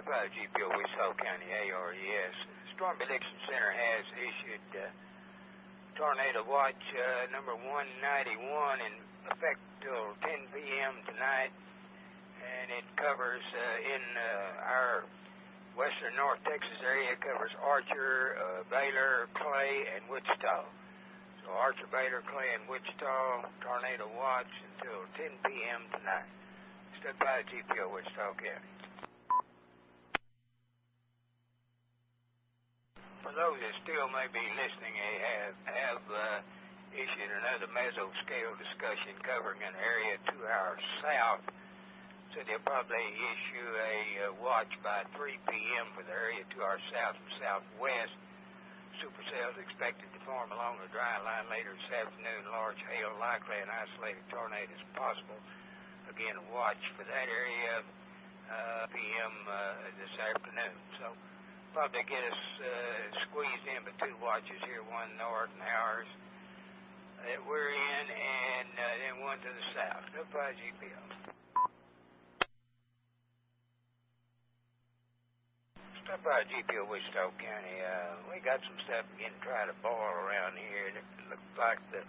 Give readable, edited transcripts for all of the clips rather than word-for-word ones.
GPO, Wichita County, ARES. Storm Prediction Center has issued Tornado Watch number 191 in effect till 10 p.m. tonight, and it covers in our western North Texas area, covers Archer, Baylor, Clay, and Wichita. So Archer, Baylor, Clay, and Wichita, Tornado Watch until 10 p.m. tonight. Stood by GPO, Wichita County. For those that still may be listening, they have issued another mesoscale discussion covering an area 2 hours south. So they'll probably issue a watch by 3 p.m. for the area 2 hours south and southwest. Supercells expected to form along the dry line later this afternoon. Large hail likely and isolated tornadoes possible. Again, a watch for that area p.m. This afternoon. So probably get us squeezed in by 2 watches here, one north and ours that we're in, and then one to the south. Goodbye, GPO. Stop by GPO, Wichita County. We got some stuff again to try to boil around here. It looks like the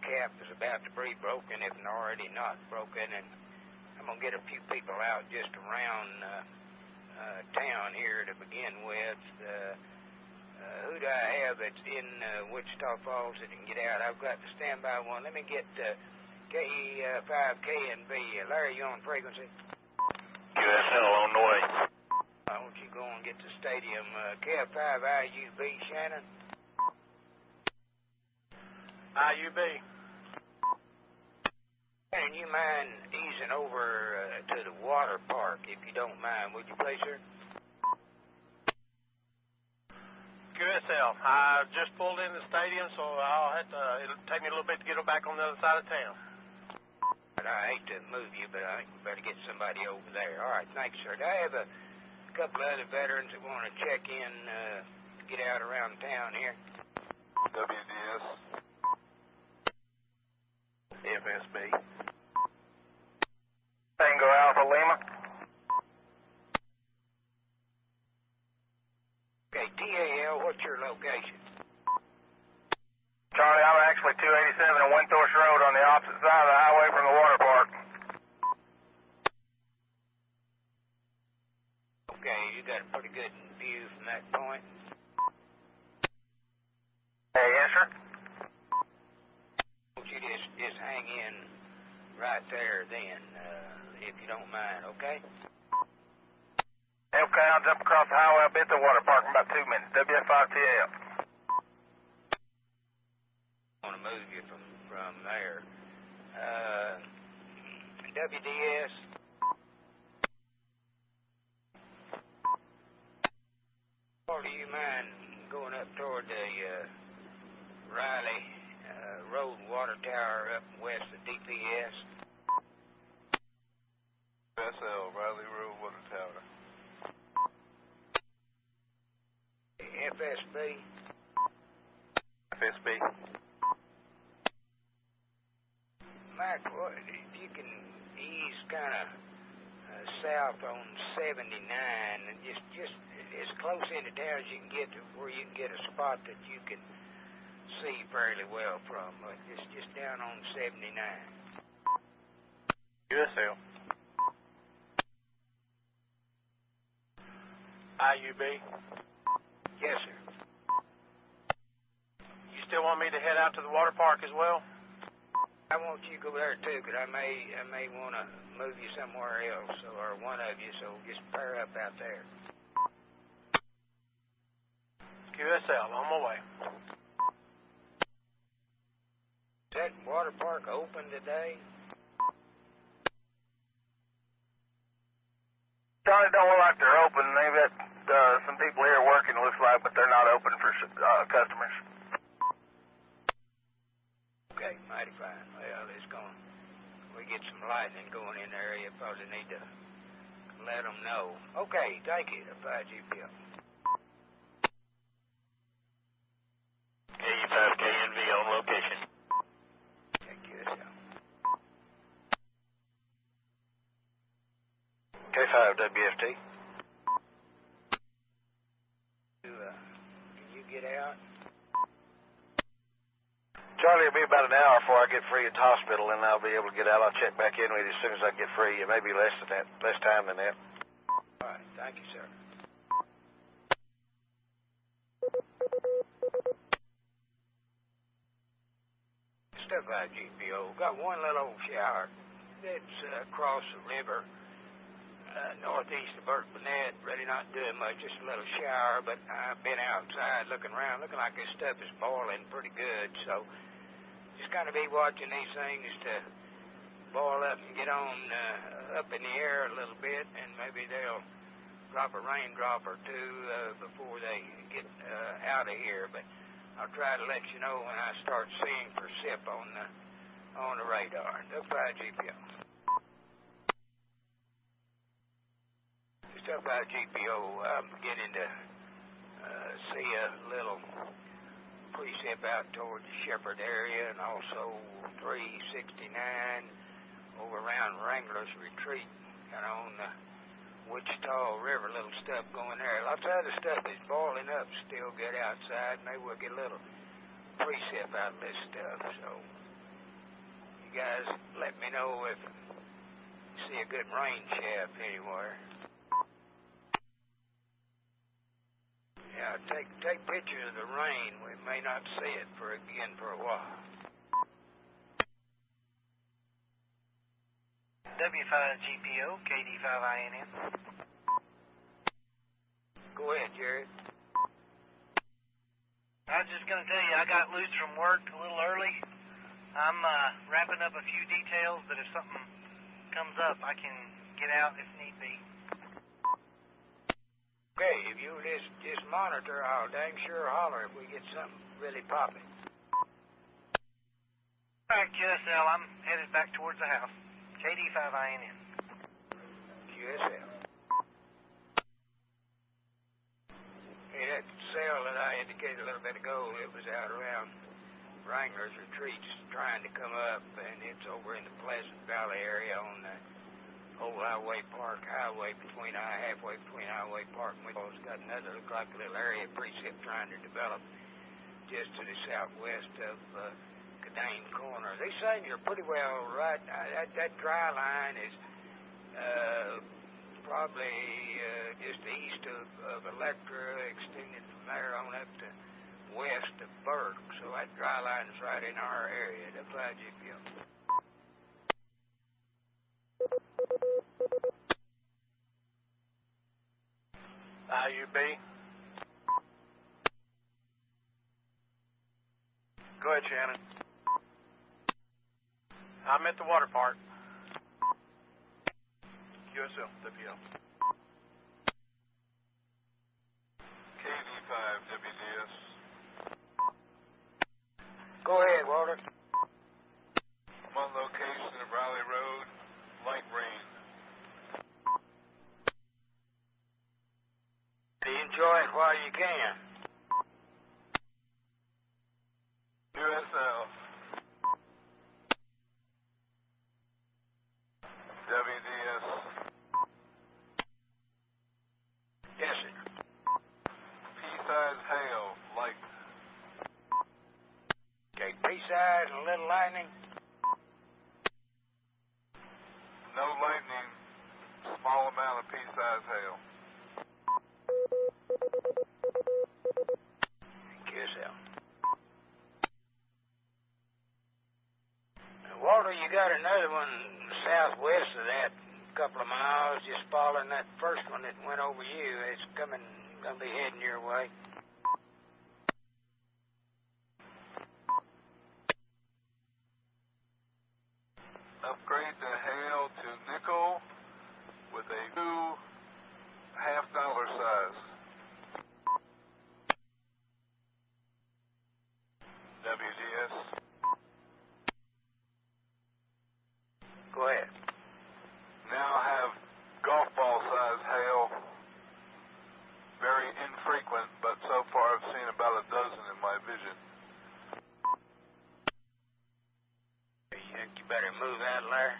cap is about to be broken, if already not broken, and I'm going to get a few people out just around town here to begin with. Who do I have that's in Wichita Falls that can get out? I've got the standby one. Let me get K5K and B. Larry, you on frequency? QSL on the way. Why don't you go and get the stadium? K5IUB, Shannon? IUB. Shannon, you mind easing over to the water park, if you don't mind, would you please, sir? QSL. I just pulled in the stadium, so it'll take me a little bit to get back on the other side of town. But I hate to move you, but I think we better get somebody over there. All right, thanks, sir. I have a couple of other veterans that want to check in, get out around town here. WDS. FSB. Tango Alpha Lima. Okay, TAL, what's your location? Charlie, I'm actually 287 on Windthorst Road on the opposite side of the highway from the water park. Okay, you got a pretty good view from that point. Hey, yes, sir. Won't you just hang in right there then, if you don't mind, okay? Okay, I'll jump across the highway. I'll be at the water park in about 2 minutes. WF5TL. I want to move you from there. WDS. Or do you mind going up toward the Riley Road Water Tower up west of DPS? QSL, Riley Road Water Tower. FSB. FSB. Mike, if you can ease kind of south on 79 and just as close into town as you can get to where you can get a spot that you can see fairly well from, but just down on 79. QSL. IUB. Yes, sir. You still want me to head out to the water park as well? I want you to go there too, because I may want to move you somewhere else, or one of you, so just pair up out there. QSL, on my way. Is that water park open today? Johnny, don't look like they're open. They've got some people here working, it looks like, but they're not open for customers. Okay, mighty fine. Well, we get some lightning going in the area, probably need to let them know. Okay, thank you. Bye, GPO. KU5KNV on location. Thank you, sir. K5WFT. get out? Charlie, it'll be about an hour before I get free at the hospital, and I'll be able to get out. I'll check back in with you as soon as I get free. It may be less than that, less time than that. All right. Thank you, sir. Stuff out GPO. Got one little old shower that's across the river, northeast of Burke Burnett. Really not doing much, just a little shower, but I've been outside looking around, looking like this stuff is boiling pretty good, so just kind of be watching these things to boil up and get on up in the air a little bit, and maybe they'll drop a raindrop or two before they get out of here, but I'll try to let you know when I start seeing precip on the radar. Look by GPO. Stuff out GPO, I'm beginning to see a little precip out toward the Shepherd area, and also 369 over around Wrangler's Retreat, kind of on the Wichita River, little stuff going there. Lots of other stuff is boiling up still good outside. Maybe we'll get a little precip out of this stuff. So you guys let me know if you see a good rain shaft anywhere. Yeah, take pictures of the rain. We may not see it for a while. W5GPO, KD5INN. Go ahead, Jared. I was just going to tell you, I got loose from work a little early. I'm wrapping up a few details, but if something comes up, I can get out if need be. Okay, if you just monitor, I'll dang sure holler if we get something really popping. All right, QSL, I'm headed back towards the house. KD5INN. QSL. Hey, that cell that I indicated a little bit ago, it was out around Wrangler's Retreats trying to come up, and it's over in the Pleasant Valley area on the old Highway Park highway halfway between Highway Park and Wichita. It's got another, look like a little area precip trying to develop just to the southwest of Cadane Corner. These things are pretty well right. That dry line is probably just east of Electra, extended from there on up to west of Burke. So that dry line is right in our area. That's right, GPO. IUB. Go ahead, Shannon. I'm at the water park. QSL, WL. KD5 WDS. Go ahead, Walter. I'm on location at Riley Road, light rain. Enjoy it while you can. QSL. WDS. Yes, sir. Pea-size hail, light. Okay, pea-size and a little lightning. No lightning, small amount of pea-size hail. QSL. Walter, you got another one southwest of that, a couple of miles, just following that first one that went over you. It's gonna be heading your way. Upgrade the hail to nickel with a new half-dollar size. WDS. Go ahead. Now have golf ball size hail. Very infrequent, but so far I've seen about a dozen in my vision. You think you better move out of there?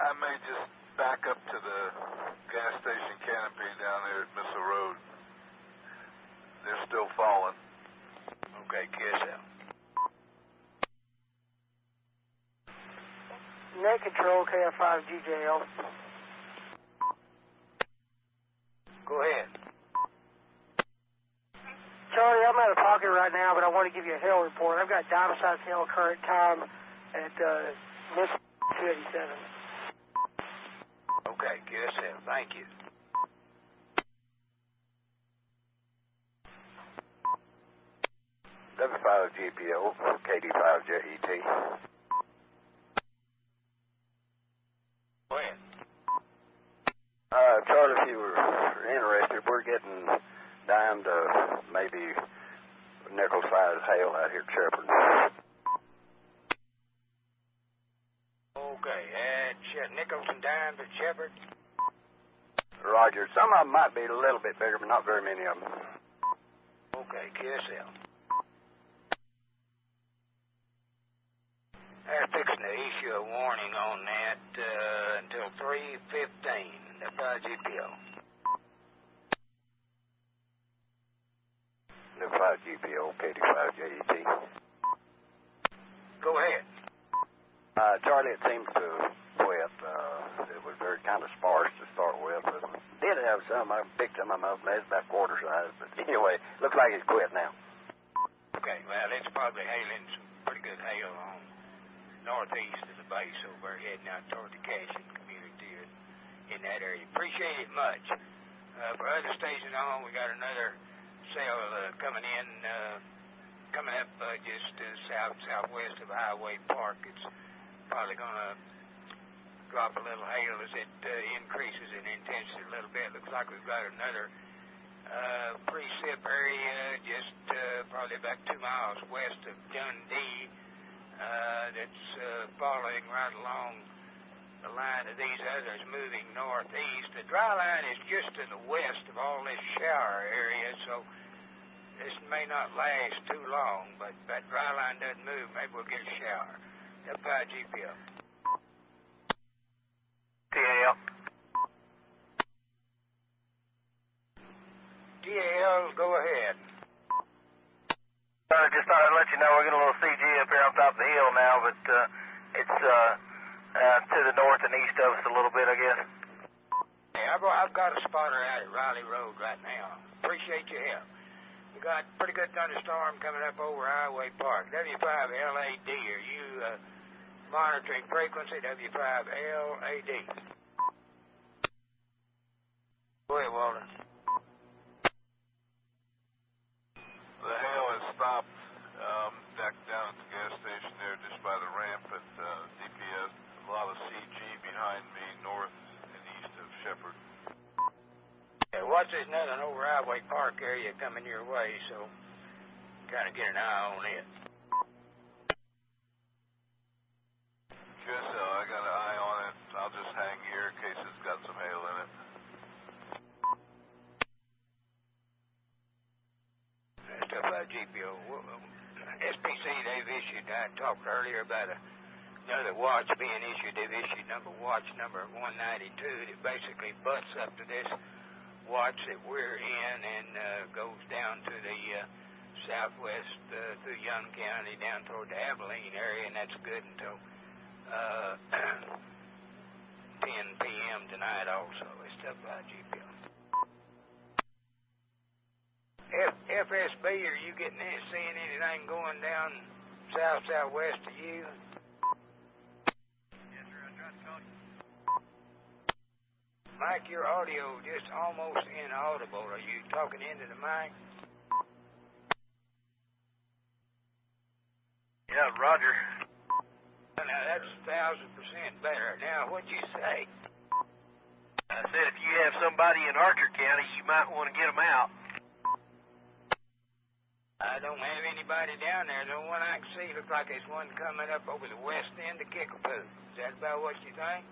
I may just back up to the gas station canopy down there at Missile Road. they're still falling. Okay, QSL. Net control KF5GJL. Go ahead. Charlie, I'm out of pocket right now, but I want to give you a hail report. I've got domicile hail current time at Mississippi 287. Okay, QSL. Thank you. W5GPO, KD5JET. Go ahead. Charlie, if you were interested, we're getting down to maybe nickel-sized hail out here at Shepherd. Okay, nickels and dimes at Shepherd. Roger. Some of them might be a little bit bigger, but not very many of them. Okay, QSL. They're fixing to issue a warning on that until 3:15, the 5GPO. The 5GPO, KD5JET. Go ahead. Charlie, it seems to quit. It was very kind of sparse to start with. But did have some. I picked some of them up. It's about quarter size. But anyway, looks like it's quit now. Okay, well, it's probably hailing some pretty good hail on northeast of the base over heading out toward the Cashin community in that area. Appreciate it much. For other stations on, we got another cell coming in, coming up just southwest of Highway Park. It's probably going to drop a little hail as it increases in intensity a little bit. Looks like we've got another precip area just probably about 2 miles west of Dundee that's following right along the line of these others moving northeast. The dry line is just to the west of all this shower area, so this may not last too long, but if that dry line doesn't move, maybe we'll get a shower. W5GPO. TAL. TAL, go ahead. Just thought I'd let you know we're getting a little CG up here on top of the hill now, but it's to the north and east of us a little bit, I guess. Hey, I've got a spotter out at Riley Road right now. Appreciate your help. We got pretty good thunderstorm coming up over Highway Park. W5LAD, are you monitoring frequency? W5LAD. Go ahead, Walter. The hail has stopped back down at the gas station there just by the ramp at DPS. A lot of CG behind me north and east of Shepherd. Yeah, watch this nothing over Highway Park area coming your way, so kind of get an eye on it. QSL, I got an eye on it. I'll just hang here in case it's got some hail in it. GPO. SPC, they've issued, I talked earlier about another watch being issued. They've issued watch number 192 that basically butts up to this watch that we're in and goes down to the southwest through Young County down toward the Abilene area, and that's good until 10 p.m. tonight also. It's WGPO. FSB, are you seeing anything going down southwest of you? Yes, sir. I tried to call you. Mike, your audio just almost inaudible. Are you talking into the mic? Yeah, Roger. Now, that's 1,000% better. Now, what'd you say? I said if you have somebody in Archer County, you might want to get them out. I don't have anybody down there. The one I can see looks like there's one coming up over the west end of Kickapoo. Is that about what you think?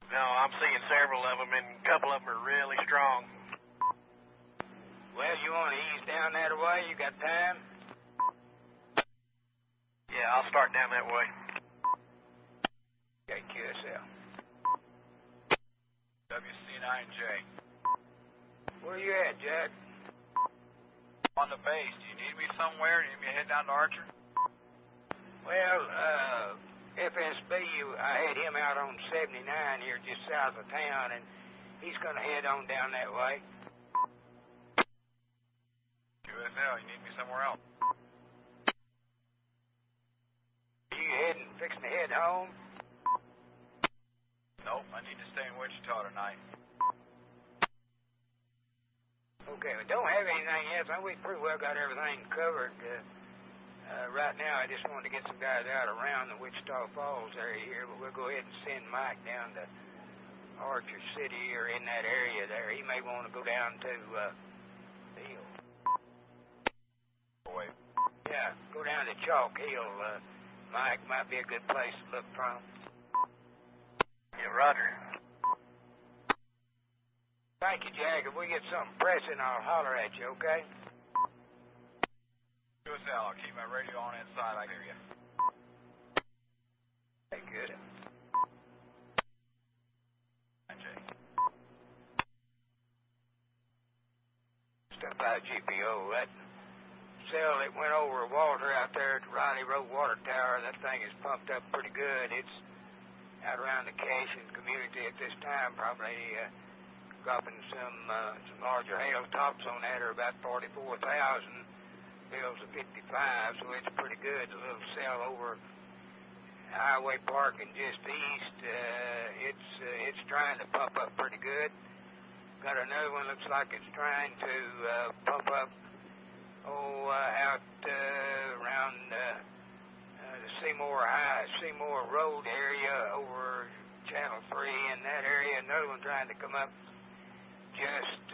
No, I'm seeing several of them, and a couple of them are really strong. Well, you want to ease down that way? You got time? Yeah, I'll start down that way. Okay, QSL. WC9J. Where you at, Jack? On the base, do you need me somewhere? Do you need me to head down to Archer? Well, FSB, I had him out on 79 here just south of town, and he's going to head on down that way. QSL, you need me somewhere else? Are you fixing to head home? Nope, I need to stay in Wichita tonight. Okay, we don't have anything else. I think we pretty well got everything covered. Right now, I just wanted to get some guys out around the Wichita Falls area here, but we'll go ahead and send Mike down to Archer City or in that area there. He may want to go down to the hill. Wait. Yeah, go down to Chalk Hill. Mike might be a good place to look from. Yeah, Roger. Thank you, Jack. If we get something pressing, I'll holler at you, okay? QSL, I'll keep my radio on inside. I hear you. Okay, good. Jay. Stuff out GPO. That cell that went over Walter out there at the Riley Road Water Tower, that thing is pumped up pretty good. It's out around the Cashin community at this time, probably dropping some larger hail tops on that are about 44,000. Bills of 55, so it's pretty good. The little cell over Highway Park and just east, it's trying to pump up pretty good. Got another one looks like it's trying to pump up out around the Seymour Road area over Channel 3 in that area. Another one trying to come up just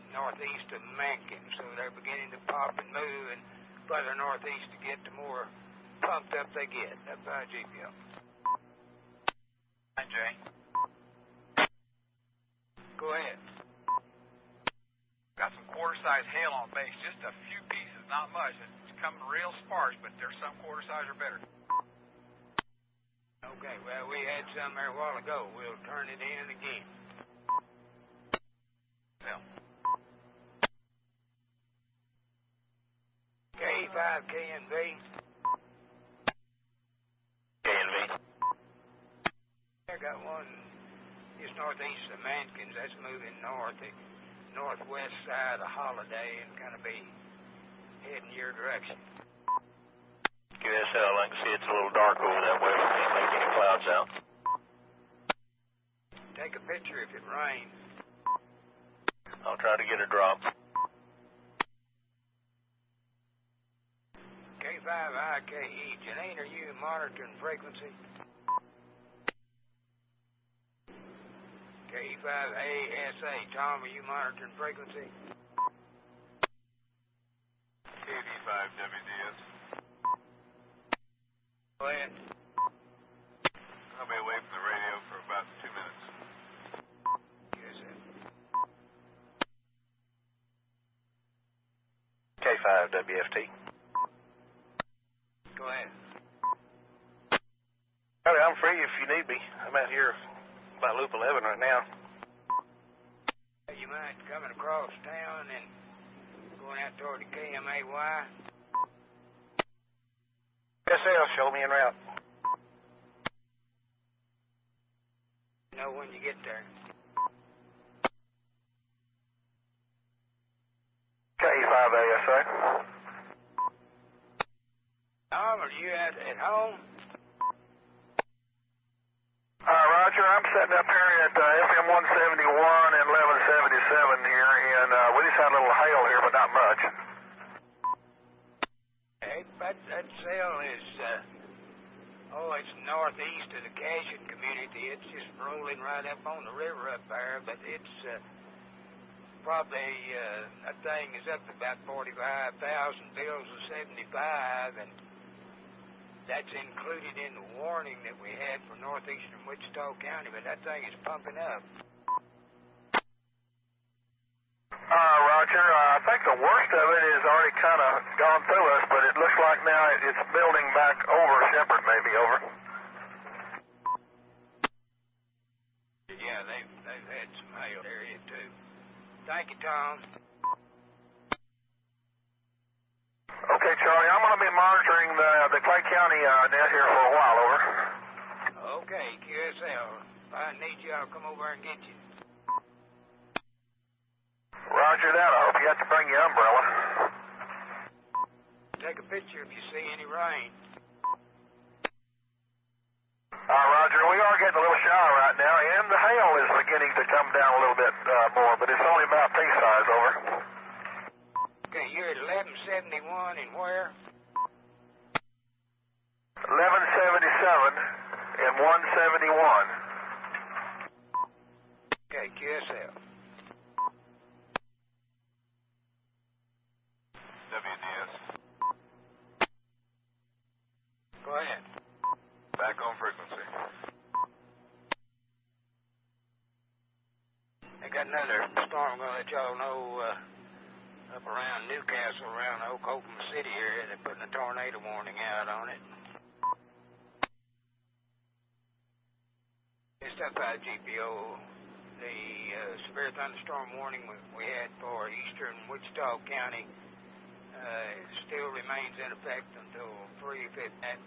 northeast of Mankin, so they're beginning to pop and move, and further northeast to get the more pumped up they get. That's by GPO. Hi, Jay. Go ahead. Got some quarter-size hail on base, just a few pieces, not much. It's coming real sparse, but there's some quarter-size are better. Okay, well, we had some there a while ago. We'll turn it in again. Yeah. K5 KNV. KNV. I got one just northeast of Mankins. That's moving northwest side of Holiday and kind of be heading your direction. QSL, I can see it's a little dark over that way. We can't make any clouds out. Take a picture if it rains. I'll try to get a drop. K5IKE. Janine, are you monitoring frequency? K5ASA. Tom, are you monitoring frequency? KD5WDS. Go ahead. I'll be away from the radio for about 2 minutes. Yes, sir. K5WFT. Go ahead. Howdy, I'm free if you need me. I'm out here by Loop 11 right now. You mind coming across town and going out toward the KMAY? SL, show me en route. Know when you get there. K5ASA. Tom, are you at home? Roger, I'm setting up here at FM 171 and 1177 here, and we just had a little hail here, but not much. Hey, that cell is, it's northeast of the Cashin community. It's just rolling right up on the river up there, but it's probably, that thing is up to about 45,000, bills of 75, and that's included in the warning that we had for northeastern Wichita County, but that thing is pumping up. Roger, I think the worst of it is already kind of gone through us, but it looks like now it's building back over Shepherd, maybe, over. Yeah, they've had some hail area too. Thank you, Tom. been monitoring the Clay County net here for a while, over. Okay, QSL. If I need you, I'll come over and get you. Roger that. I hope you got to bring your umbrella. Take a picture if you see any rain. Roger, we are getting a little shower right now, and the hail is beginning to come down a little bit more, but it's only about pea size, over. Okay, you're at 1171 and where? 1177 and 171. Okay, QSL. WDS. Go ahead. Back on frequency. I got another storm I'm going to let y'all know up around Newcastle, around the Oklahoma City area. They're putting a tornado warning out on it. Just up by GPO, the severe thunderstorm warning we had for eastern Wichita County still remains in effect until 3 if that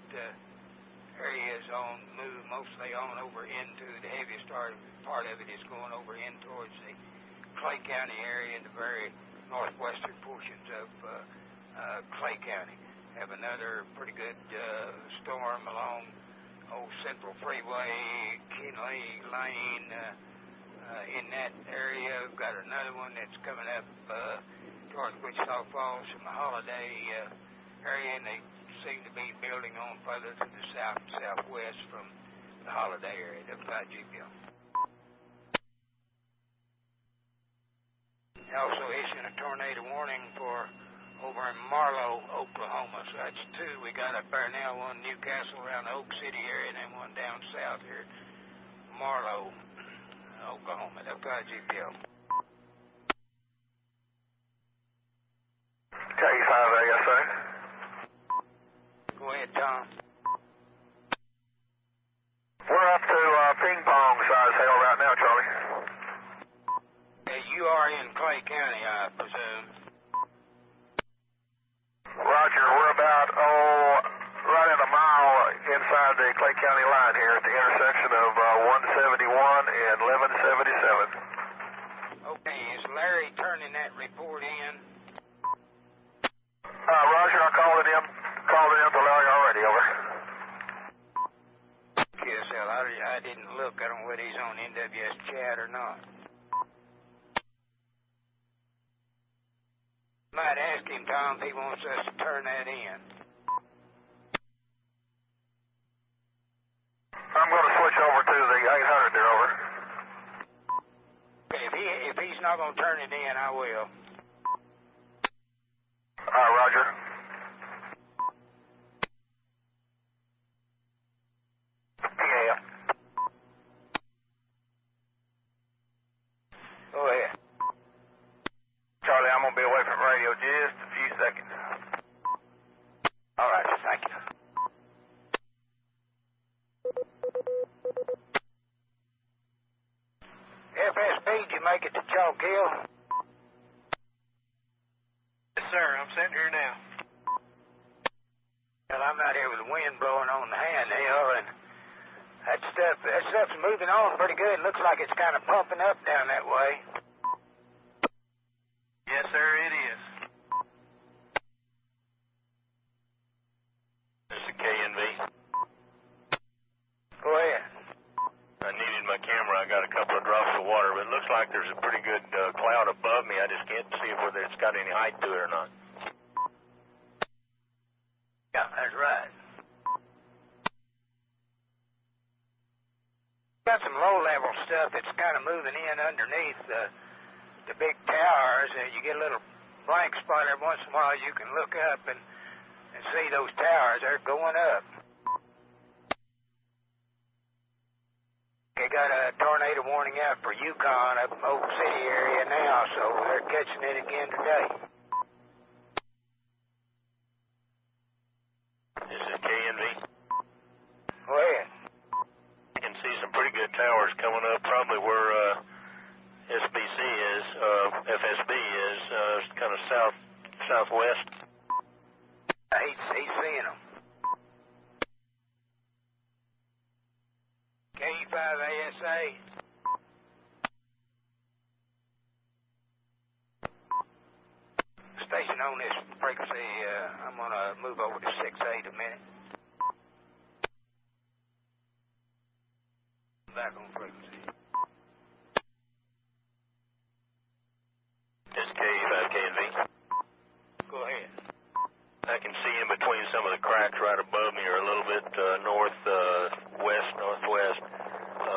area is on move mostly on over into the heaviest part of it is going over in towards the Clay County area and the very northwestern portions of Clay County. Have another pretty good storm along Old Central Freeway, Kinley Lane in that area. We've got another one that's coming up towards Wichita Falls from the Holiday area, and they seem to be building on further to the south and southwest from the Holiday area, up by GPO. They also issuing a tornado warning for over in Marlow, Oklahoma. So that's 2 we got up there now, one Newcastle around the Oak City area, and then one down south here, Marlow, Oklahoma, up by GPO. K5 ASA. Go ahead, Tom. We're up to ping pong size hail right now, Charlie. You are in Clay County, I presume. Roger, we're about, right at a mile inside the Clay County line here at the intersection of 171 and 1177. Okay, is Larry turning that report in? Roger, I called it in to Larry already, over. QSL, I didn't look. I don't know whether he's on NWS chat or not. Might ask him, Tom, if he wants us to turn that in. I'm going to switch over to the 800 there, over. Okay, if he's not going to turn it in, I will. Roger. Yeah. Go ahead. Charlie, I'm going to be away from radio just a few seconds. All right, thank you. FSB, did you make it to Chalk Hill? Yes, sir. I'm sitting here now. Well, I'm out here with the wind blowing on the handhill, and that stuff's moving on pretty good. Looks like it's kind of pumping up down that way. Yes, sir, it is. This is KNV. Go ahead. I needed my camera. I got a couple of drops of water, but it looks like there's a pretty good cloud above me. I just can't see whether it's got any height to it or not. Yeah, that's right. Got some low-level stuff that's kind of moving in underneath the big towers, and you get a little blank spot every once in a while. You can look up and see those towers. They're going up. They got a tornado warning out for Yukon up in Oak City area now, so they're catching it again today. This is KNV. Go ahead. I can see some pretty good towers coming up, probably where SBC is, FSB is, kind of southwest. He's E5 ASA. Station on this frequency, I'm going to move over to 6-8 a minute. Back on frequency. This K5KNV. Go ahead. I can see in between some of the cracks right above me, or a little bit northwest.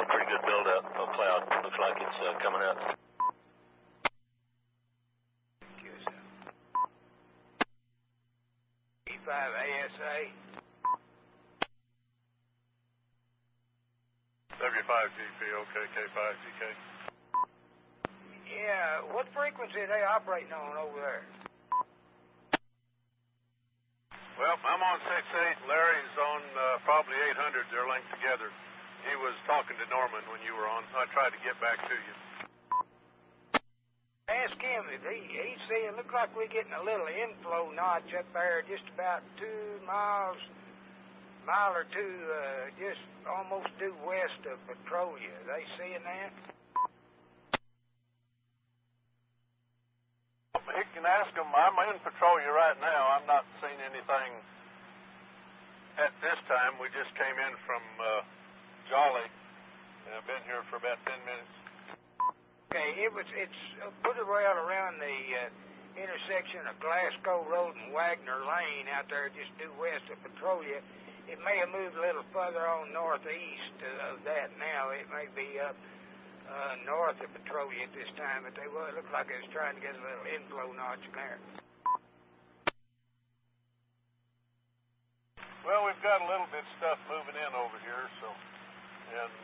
Pretty good buildup of cloud. Looks like it's coming up. E5 ASA. W5GP, okay, K5GK. Yeah, what frequency are they operating on over there? Well, I'm on 6-8. Larry's on probably 800. They're linked together. He was talking to Norman when you were on. I tried to get back to you. Ask him if he's saying, look like we're getting a little inflow notch up there just about 2 miles, mile or two, just almost due west of Petrolia. Are they seeing that? He can ask him. I'm in Petrolia right now. I'm not seeing anything at this time. We just came in from Jolly. I've been here for about 10 minutes. Okay, it's pretty well around the intersection of Glasgow Road and Wagner Lane out there just due west of Petrolia. It may have moved a little further on northeast of that now. It may be up north of Petrolia at this time, but it looked like it was trying to get a little inflow notch there. Well, we've got a little bit of stuff moving in over here, so, and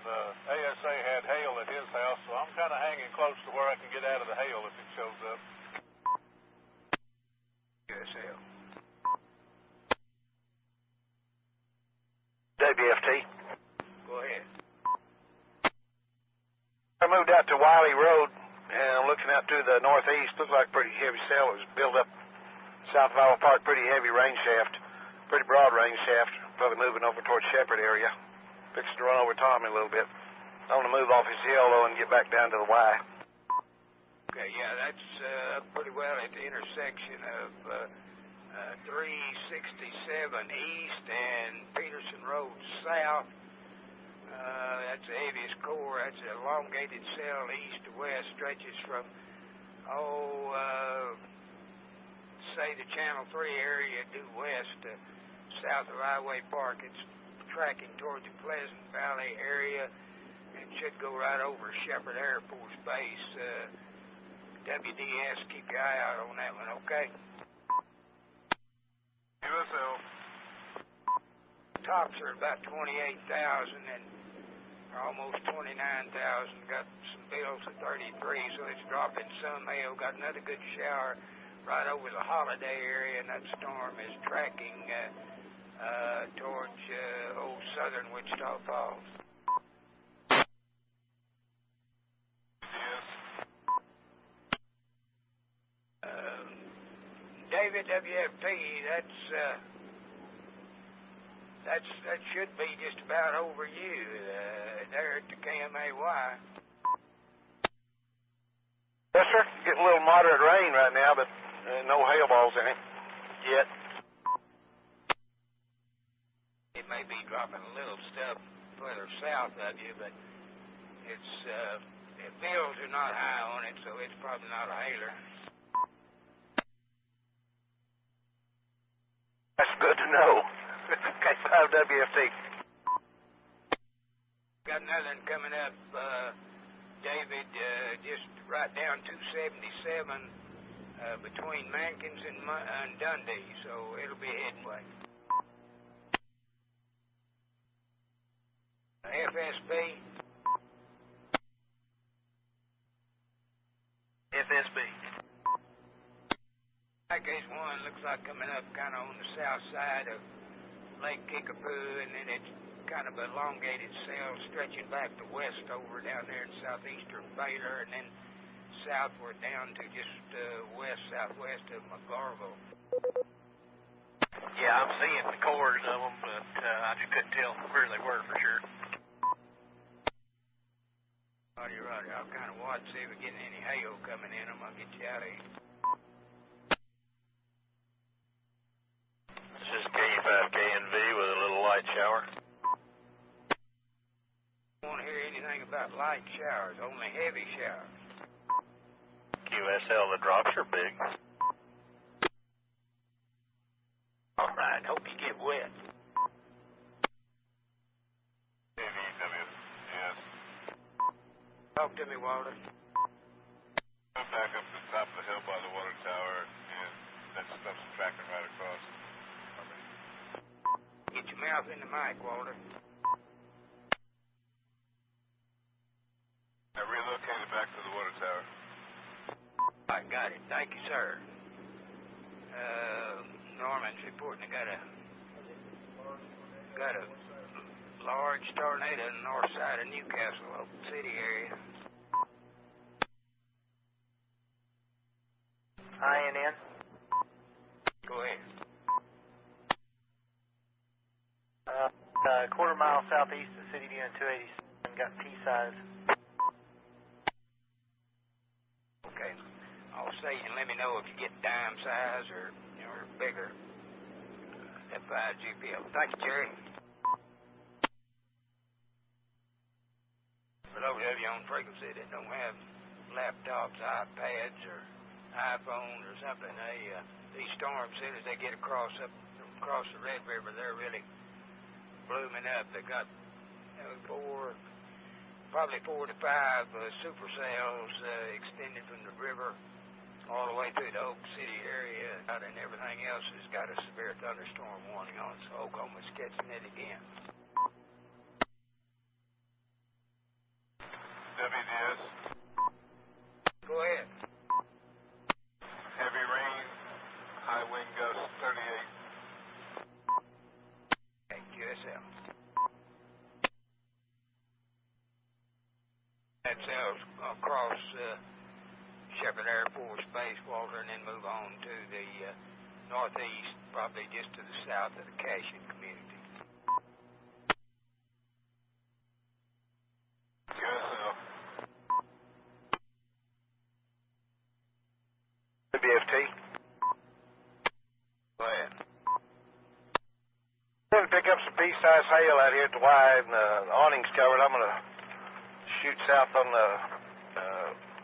ASA had hail at his house, so I'm kind of hanging close to where I can get out of the hail if it shows up. Yes, hell. WFT. Go ahead. I moved out to Wiley Road, and I'm looking out to the northeast. Looks like pretty heavy sail. It was built up south of Iowa Park, pretty heavy range shaft, pretty broad range shaft, probably moving over towards Shepherd area. Fixing to run over Tommy a little bit. I want to move off his hill, though, and get back down to the Y. Okay, yeah, that's pretty well at the intersection of 367 East and Peterson Road South. That's the heaviest core. That's an elongated cell east to west, stretches from, say the Channel 3 area due west to south of Highway Park. It's tracking towards the Pleasant Valley area and should go right over Shepherd Air Force Base. WDS, keep your eye out on that one, okay? USL. Tops are about 28,000 and almost 29,000. Got some bills at 33, so it's dropping some. Hail. Got another good shower right over the Holiday area, and that storm is tracking towards old southern Wichita Falls. Yes. David, WFT, that should be just about over you there at the KMAY. Yes, sir. Getting a little moderate rain right now, but no hail balls in it yet. It may be dropping a little stuff further south of you, but it's the bills are not high on it, so it's probably not a hailer. That's good to know. K5WFT. Got another one coming up, David, just right down 277 between Mankins and Dundee, so it'll be headway. FSB. Case 1 looks like coming up kind of on the south side of Lake Kickapoo, and then it's kind of elongated cell stretching back to west over down there in southeastern Baylor, and then southward down to just southwest of McGarville. Yeah, I'm seeing the cores of them, but I just couldn't tell where they were for sure. Roger. I'll kind of watch, see if we're getting any hail coming in. I'll get you out of here. This is K5KNV with a little light shower. I don't want to hear anything about light showers, only heavy showers. QSL, the drops are big. All right, hope you get wet. KVW, yes. Talk to me, Walter. I'm back up to the top of the hill by the water tower, and that stuff's tracking right across. Get your mouth in the mic, Walter. I relocated back to the water tower. I got it. Thank you, sir. Norman's reporting got a large tornado in the north side of Newcastle, Oak City area. INN. Go ahead. Quarter mile southeast of City View and 287. Got P-size. Okay. I'll say and let me know if you get dime size or bigger. F5 GPL. Thank you, Jerry. For those of you on frequency that don't have laptops, iPads, or iPhones or something, these storms, as soon as they get across the Red River, they're really blooming up. They got probably 4 to 5 supercells extended from the river all the way through the Oak City area, and everything else has got a severe thunderstorm warning on it, so Oklahoma's catching it again. WDS. Go ahead. Heavy rain, high wind gust 38. Okay, QSL. That sails across Shepherd Air Force Base, Walter, and then move on to the northeast, probably just to the south of the Cashin community. QSL. WFT. Go ahead. I'm going to pick up some pea-sized hail out here at the Y, and the awning's covered. I'm going to shoot south on the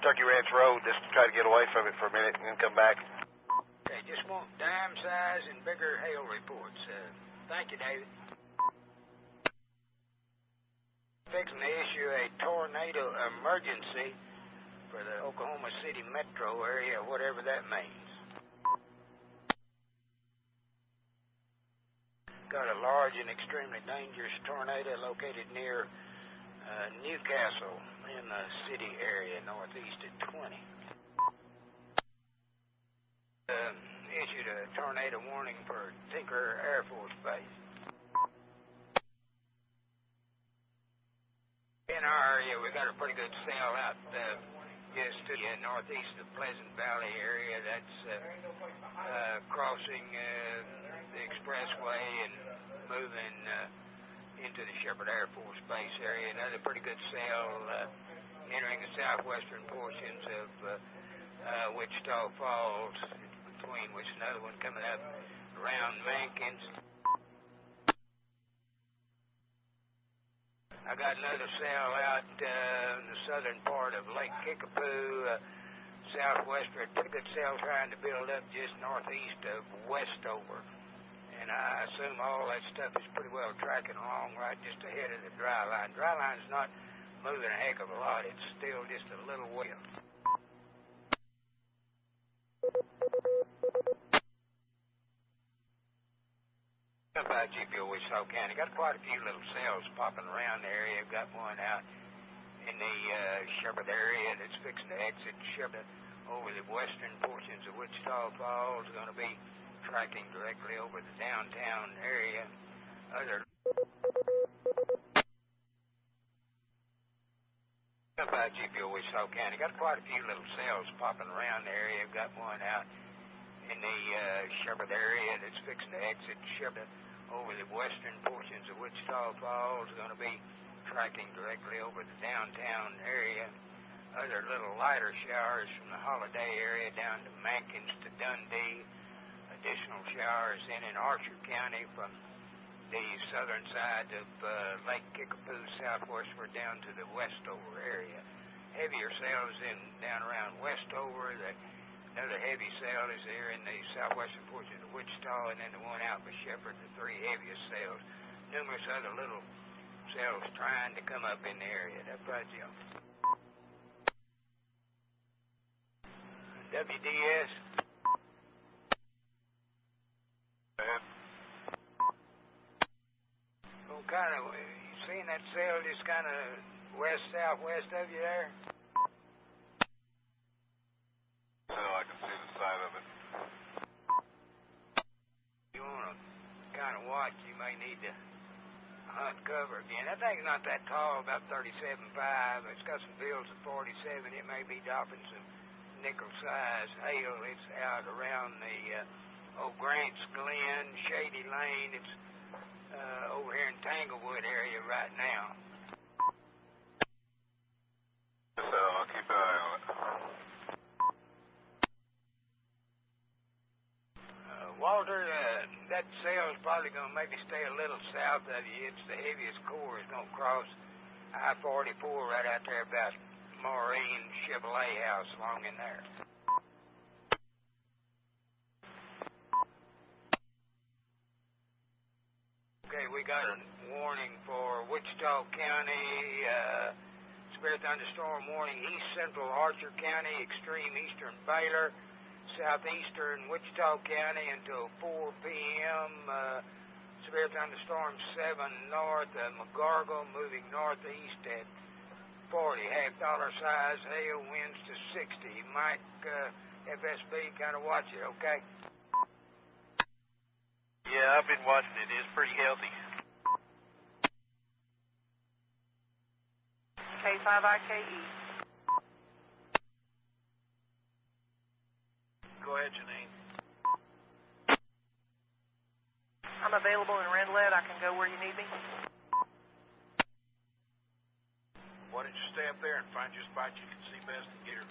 Turkey Ranch Road just to try to get away from it for a minute and then come back. Okay, just want dime size and bigger hail reports. Thank you, David. Fixing to issue a tornado emergency for the Oklahoma City metro area, whatever that means. Got a large and extremely dangerous tornado located near Newcastle in the city area, northeast of 20. Issued a tornado warning for Tinker Air Force Base. In our area, we got a pretty good cell out just to the northeast of Pleasant Valley area. That's crossing the expressway and moving into the Shepherd Air Force Base area. Another pretty good cell entering the southwestern portions of Wichita Falls, between which another one coming up around Mankins. I got another cell out in the southern part of Lake Kickapoo, southwestern. Pretty good cell trying to build up just northeast of Westover. And I assume all that stuff is pretty well tracking along right just ahead of the dry line. Dry line's not moving a heck of a lot. It's still just a little wet. About GPO Wichita County. Got quite a few little cells popping around the area. Got one out in the Shepherd area that's fixing to exit Shepherd over the western portions of Wichita Falls. Going to be tracking directly over the downtown area. About GPO Wichita County. Got quite a few little cells popping around the area. Got one out in the Shepherd area that's fixing to exit Shepherd over the western portions of Wichita Falls. Going to be tracking directly over the downtown area. other little lighter showers from the Holiday area down to Mankins to Dundee. Additional showers in Archer County from the southern side of Lake Kickapoo southwestward down to the Westover area. Heavier sales down around Westover. Another heavy sale is there in the southwestern portion of Wichita, and then the one out by Shepherd, the three heaviest sales. Numerous other little sales trying to come up in the area. That's right, Jim. WDS. Well, kind of, you seen that sale just kind of southwest of you there? So I can see the side of it. You want to kind of watch, you may need to hunt cover again. That thing's not that tall, about 37.5. It's got some bills of 47. It may be dropping some nickel-size hail. It's out around the old Grants Glen, Shady Lane. It's over here in Tanglewood area right now. So I'll keep an eye on it. Walter, that sale is probably going to maybe stay a little south of you. It's the heaviest core is going to cross I-44 right out there about Maureen Chevrolet House along in there. Okay, we got a warning for Wichita County, severe thunderstorm warning, east central Archer County, extreme eastern Baylor, southeastern Wichita County until 4 p.m. Severe thunderstorm 7 north of McGargle, moving northeast at 40, half-dollar size, hail winds to 60. Mike, FSB, kind of watch it, okay? Yeah, I've been watching it. It's pretty healthy. K5IKE. Go ahead, Janine. I'm available in Renlet. I can go where you need me. Why don't you stay up there and find your spot you can see best and get her?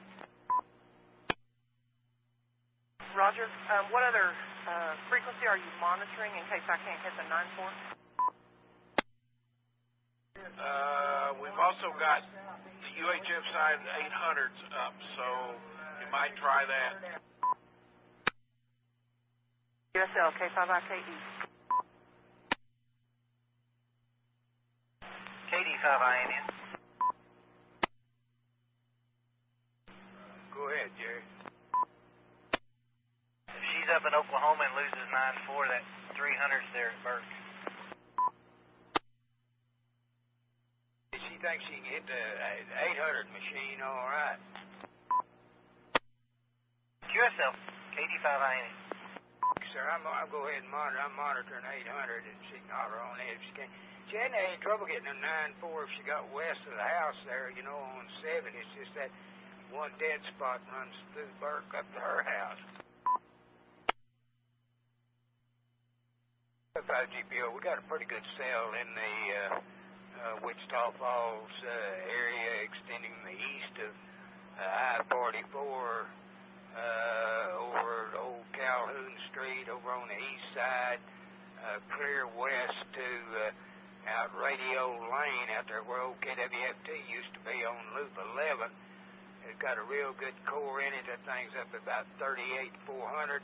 Roger. What other frequency are you monitoring in case I can't hit the 9-4? We've also got the UHF side 800s up, so you might try that. USL K5IKE. KD5INN. Go ahead, Jerry. If she's up in Oklahoma and loses 9-4, that 300's there at Burke. She thinks she can hit the 800 machine all right. QSL KD5INN. Sir, I'll go ahead and monitor. I'm monitoring 800 and she can holler on it if she can. She hadn't had any trouble getting a 9-4 if she got west of the house there, you know, on 7. It's just that one dead spot runs through Burke up to her house. 5 GPO, we got a pretty good sale in the Wichita Falls area extending the east of I-44 over Old Calhoun Street over on the east side, clear west to out Radio Lane out there where old KWFT used to be on Loop 11. It's got a real good core in it. That thing's up about 38,400.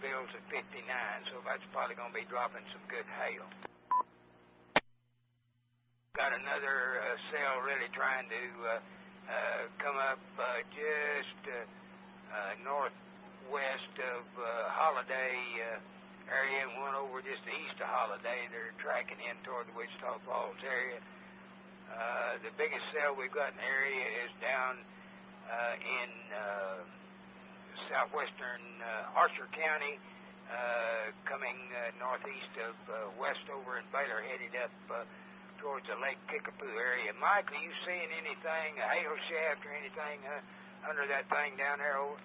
Bills at 59, so that's probably going to be dropping some good hail. Got another cell really trying to come up just northwest of Holiday area and one over just east of Holiday. They're tracking in toward the Wichita Falls area. The biggest cell we've got in the area is down in southwestern Archer County, coming northeast of Westover and Baylor, headed up towards the Lake Kickapoo area. Mike, are you seeing anything, a hail shaft or anything under that thing down there? Over?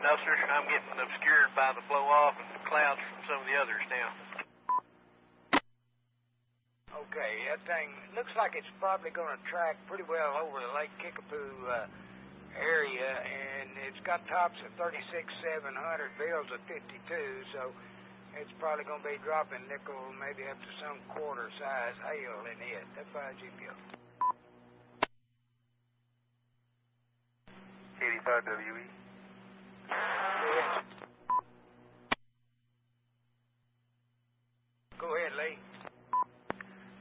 No, sir. I'm getting obscured by the blow-off and the clouds from some of the others now. Okay, that thing looks like it's probably going to track pretty well over the Lake Kickapoo area, and it's got tops of 36,700, bills of 52, so it's probably going to be dropping nickel, maybe up to some quarter-size hail in it. That's by GPO. 85 WE. Yes. Go ahead, Lee.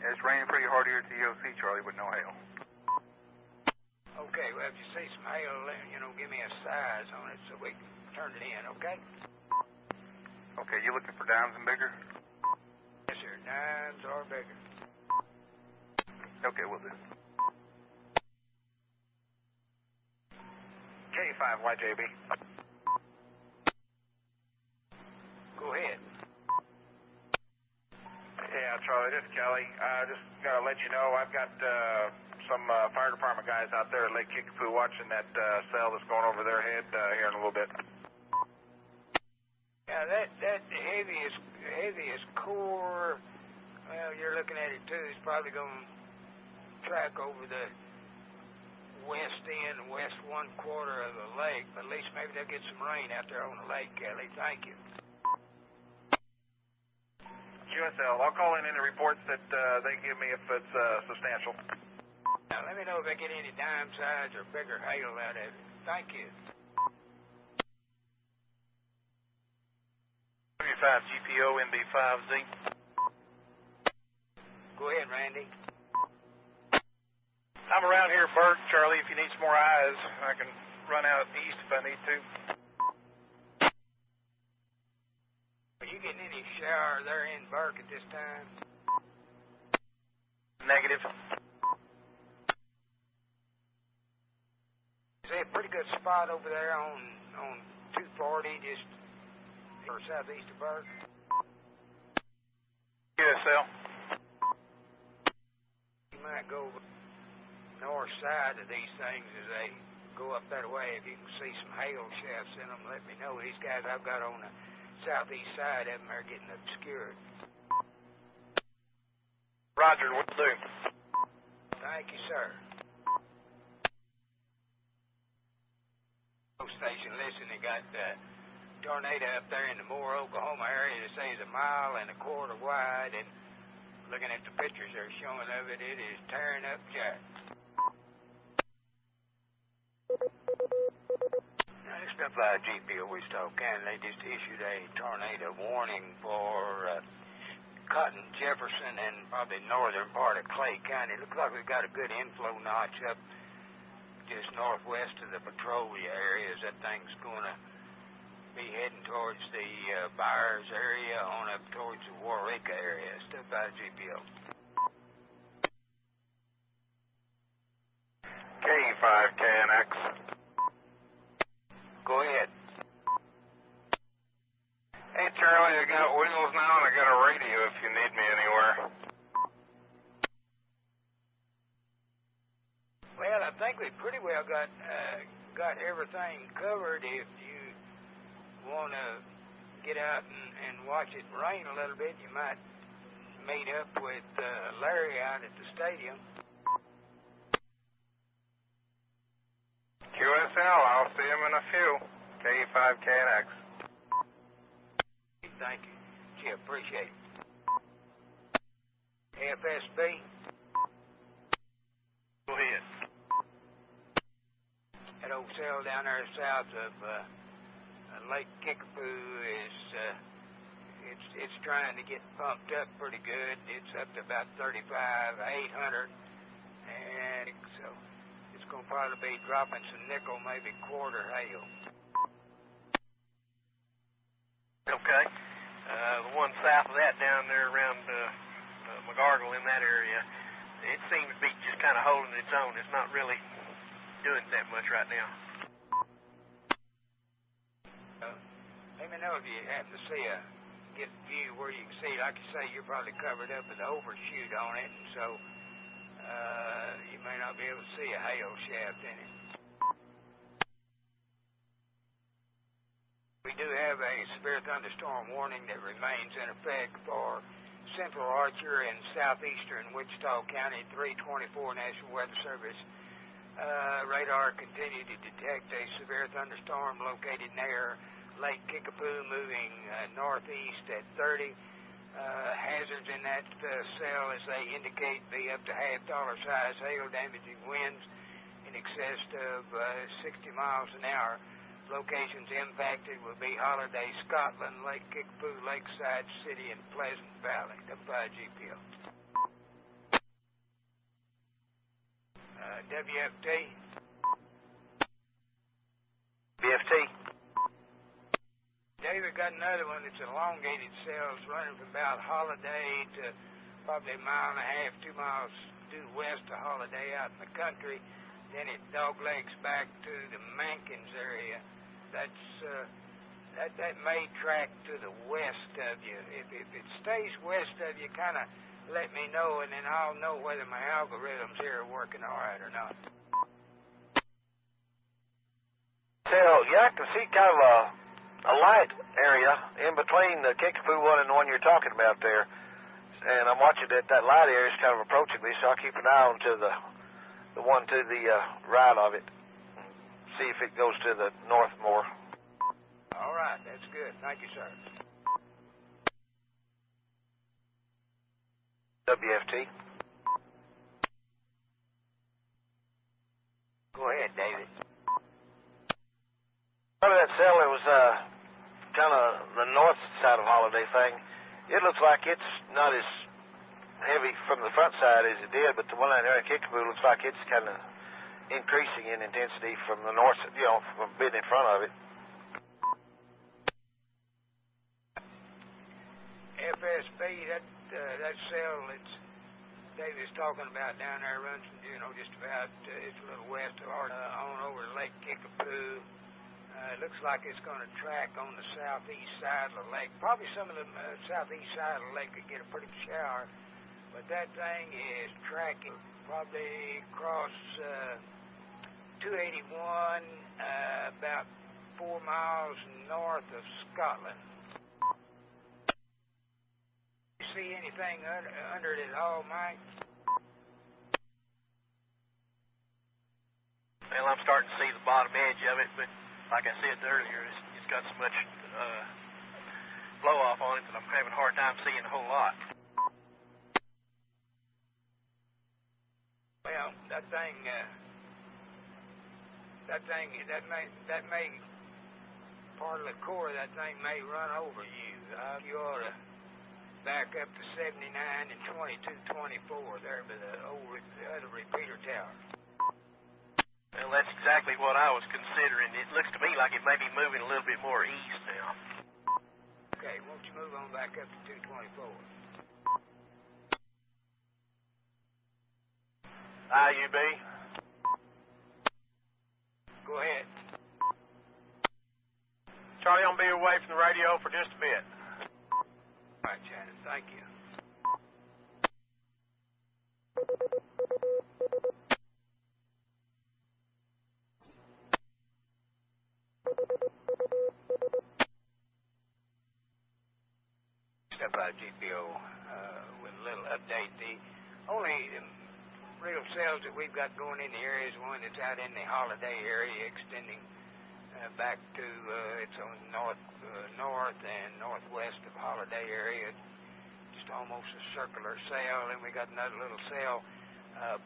Yeah, it's raining pretty hard here at the EOC, Charlie, but no hail. Okay, well, if you see some hail, give me a size on it so we can turn it in, okay? Okay, you looking for dimes and bigger? Yes, sir. Dimes or bigger. Okay, we'll do. K5 YJB. Go ahead. Yeah, Charlie, this is Kelly. Just got to let you know I've got some fire department guys out there at Lake Kickapoo watching that cell that's going over their head here in a little bit. Yeah, that heaviest core, well, you're looking at it too, it's probably going to track over the west end, west one quarter of the lake, but at least maybe they'll get some rain out there on the lake, Kelly. Thank you. QSL, I'll call in any reports that they give me if it's substantial. Now, let me know if they get any dime size or bigger hail out of it. Thank you. W5 GPO NB5Z. Go ahead, Randy. I'm around here, Bert, Charlie. If you need some more eyes, I can run out east if I need to. Are you getting any shower there in Burke at this time? Negative. See a pretty good spot over there on 240, just or southeast of Burke. QSL. You might go north side of these things as they go up that way. If you can see some hail shafts in them, let me know. These guys I've got on the southeast side of them are getting obscured. Roger, what to do? Thank you, sir. Station, listen, they got tornado up there in the Moore, Oklahoma area. They say it's 1.25 miles wide, and looking at the pictures they're showing of it, it is tearing up Jack. Now, this stuff by GPO Wichita, County, they just issued a tornado warning for Cotton, Jefferson, and probably northern part of Clay County. Looks like we've got a good inflow notch up just northwest of the Petrolia areas. That thing's going to be heading towards the Byers area on up towards the Warwick area. Stuff by GPO. K5KNX. Go ahead. Hey, Charlie, I got wheels now and I got a radio if you need me anywhere. Well, I think we pretty well got everything covered. If you want to get out and watch it rain a little bit, you might meet up with Larry out at the stadium. QSL, I'll see him in a few. K5KNX. Thank you. Gee, appreciate it. FSB. Go ahead. That old cell down there south of Lake Kickapoo is it's trying to get pumped up pretty good. It's up to about 35,800, and so it's going to probably be dropping some nickel, maybe quarter hail. Okay. The one south of that down there around McGargle in that area, it seems to be just kind of holding its own. It's not really doing that much right now. Let me know if you happen to see get a view where you can see. Like you say, you're probably covered up with the overshoot on it, and so you may not be able to see a hail shaft in it. We do have a severe thunderstorm warning that remains in effect for Central Archer and southeastern Wichita County, 324 National Weather Service. Radar continued to detect a severe thunderstorm located near Lake Kickapoo, moving northeast at 30. Hazards in that cell, as they indicate, be up to half-dollar size hail, damaging winds in excess of 60 miles an hour. Locations impacted will be Holiday, Scotland, Lake Kickapoo, Lakeside City, and Pleasant Valley. WIGPO. WFT. BFT. David got another one that's elongated cells running from about Holiday to probably a mile and a half, 2 miles due west of Holiday out in the country. Then it doglegs back to the Mankins area. That may track to the west of you. If it stays west of you, kind of let me know, and then I'll know whether my algorithms here are working all right or not. So, yeah, I can see kind of a light area in between the Kickapoo one and the one you're talking about there. And I'm watching that light area is kind of approaching me, so I'll keep an eye on to the one to the right of it. See if it goes to the north more. All right, that's good. Thank you, sir. WFT. Go ahead, David. Part of that cell, it was kind of the north side of Holiday thing. It looks like it's not as heavy from the front side as it did, but the one out there in Kickapoo looks like it's kind of increasing in intensity from the north, from being in front of it. FSB, that cell that's David's talking about down there runs, just about, it's a little west of on over Lake Kickapoo. It looks like it's going to track on the southeast side of the lake. Probably some of the southeast side of the lake could get a pretty shower, but that thing is tracking probably across 281, about 4 miles north of Scotland. You see anything under it at all, Mike? Well, I'm starting to see the bottom edge of it, but like I said earlier, it's got so much blow off on it that I'm having a hard time seeing a whole lot. Well, that may part of the core of that thing may run over you. You ought to back up to 79 and 2224 there by the other repeater tower. Well, that's exactly what I was considering. It looks to me like it may be moving a little bit more east now. Okay, won't you move on back up to 224? IUB. Go ahead. Charlie, I'm going to be away from the radio for just a bit. All right, Shannon, thank you. Step out GPO with a little update. The only real cells that we've got going in the area is one that's out in the Holiday area, extending back to it's on north and northwest of Holiday area, just almost a circular cell. And we got another little cell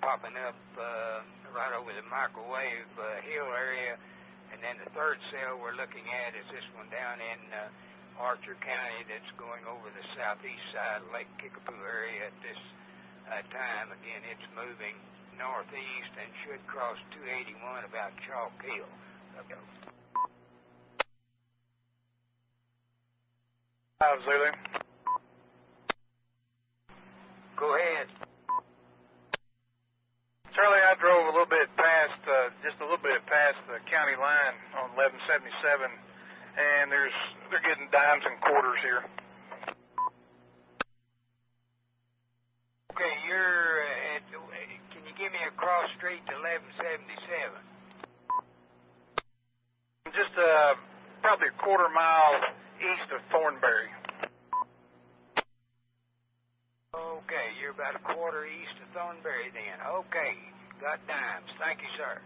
popping up right over the microwave hill area. And then the third cell we're looking at is this one down in Archer County that's going over the southeast side of Lake Kickapoo area at this time. Again, it's moving northeast and should cross 281 about Chalk Hill. Okay. Zulu. Go ahead. Charlie, I drove a little bit past, just a little bit past the county line on 1177, and they're getting dimes and quarters here. Okay, you're at, can you give me a cross street to 1177? Just probably a quarter mile east of Thornberry. Okay, you're about a quarter east of Thornberry then. Okay, got dimes. Thank you, sir.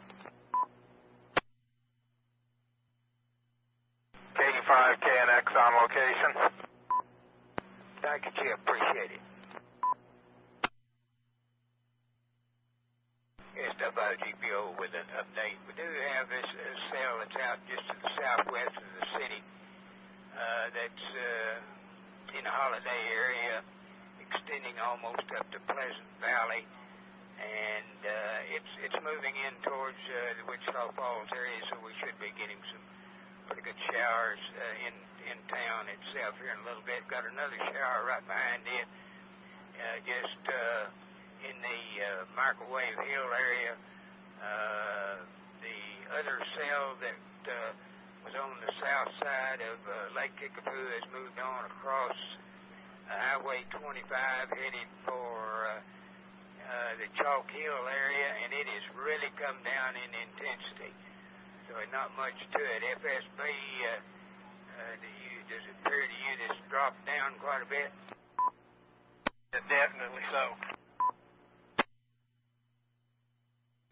K5KNX on location. Thank you, Chip. Appreciate it. Yes, WGPO with an update. We do have this cell that's out just to the southwest of the city. That's in the Holiday area, extending almost up to Pleasant Valley, and it's moving in towards the Wichita Falls area, so we should be getting some pretty good showers in town itself here in a little bit. Got another shower right behind it, just in the Microwave Hill area. The other cell that was on the south side of Lake Kickapoo has moved on across Highway 25, headed for the Chalk Hill area, and it has really come down in intensity. So not much to it. FSB, does it appear to you that's dropped down quite a bit? Definitely so.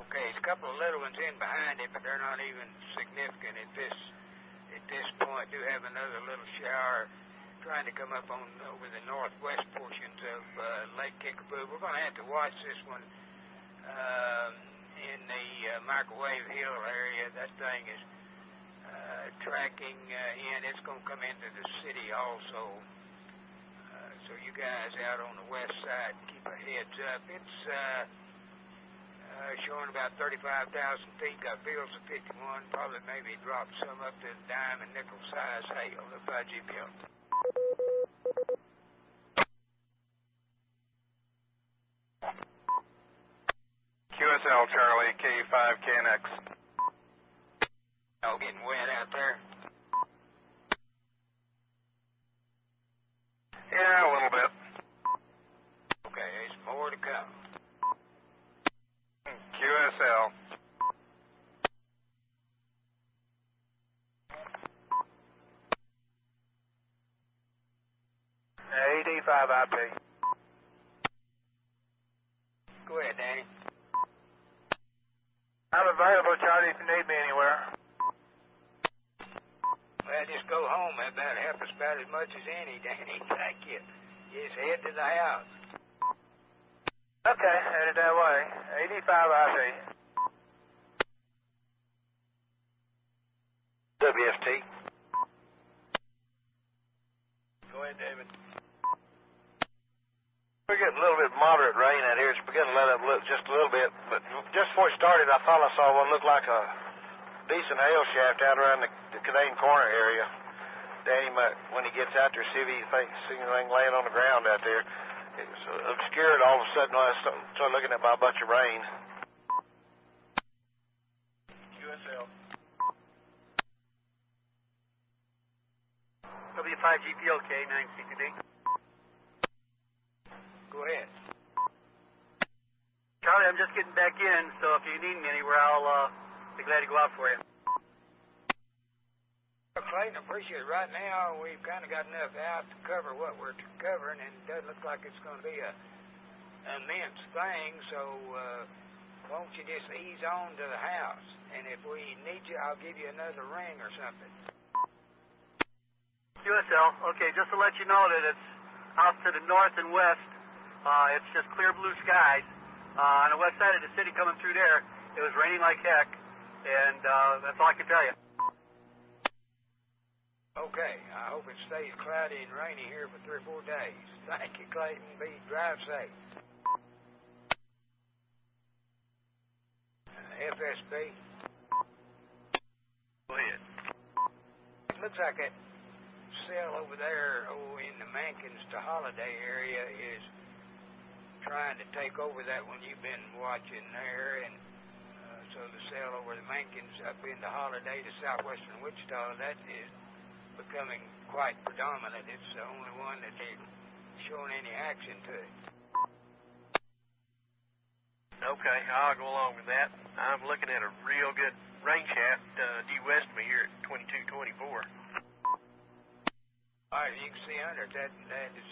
Okay, there's a couple of little ones in behind it, but they're not even significant at this point. Do have another little shower trying to come up on over the northwest portions of Lake Kickapoo. We're going to have to watch this one in the Microwave Hill area. That thing is tracking in. It's going to come into the city also. So you guys out on the west side, keep a heads up. It's showing about 35,000 feet. Got fields of 51. Probably maybe dropped some up to dime and nickel size hail up by GPO. QSL Charlie, K5KNX. Oh, getting wet out there? Yeah, a little bit. Okay, there's more to come. QSL. AD5IP. Go ahead, Danny. I'm available, Charlie, if you need me anywhere. Well, just go home. That'll help us about as much as any, Danny. Thank you. Just head to the house. Okay, headed that way. 85IP. WFT. Go ahead, David. We're getting a little bit moderate rain out here. It's beginning to let up just a little bit. But just before it started, I thought I saw one look like a decent hail shaft out around the Canadian Corner area. Danny might, when he gets out there, see if he sees anything laying on the ground out there. It was obscured all of a sudden when I started looking at by a bunch of rain. QSL. W5GPOK 960D. Go ahead. Charlie, I'm just getting back in, so if you need me anywhere, I'll be glad to go out for you. Well, Clayton, appreciate it. Right now, we've kind of got enough out to cover what we're covering, and it doesn't look like it's going to be an immense thing, so won't you just ease on to the house? And if we need you, I'll give you another ring or something. QSL, okay, just to let you know that it's out to the north and west. It's just clear blue skies. On the west side of the city coming through there, it was raining like heck, and that's all I can tell you. Okay, I hope it stays cloudy and rainy here for 3 or 4 days. Thank you, Clayton. Drive safe. FSB. Go ahead. It looks like that cell over there in the Mankins to Holiday area is trying to take over that one you've been watching there, and so the cell over the Mankins up into Holiday to southwestern Wichita, that is becoming quite predominant. It's the only one that ain't showing any action to it. Okay, I'll go along with that. I'm looking at a real good rain shaft due west of me here at 2224. All right, you can see under it, that is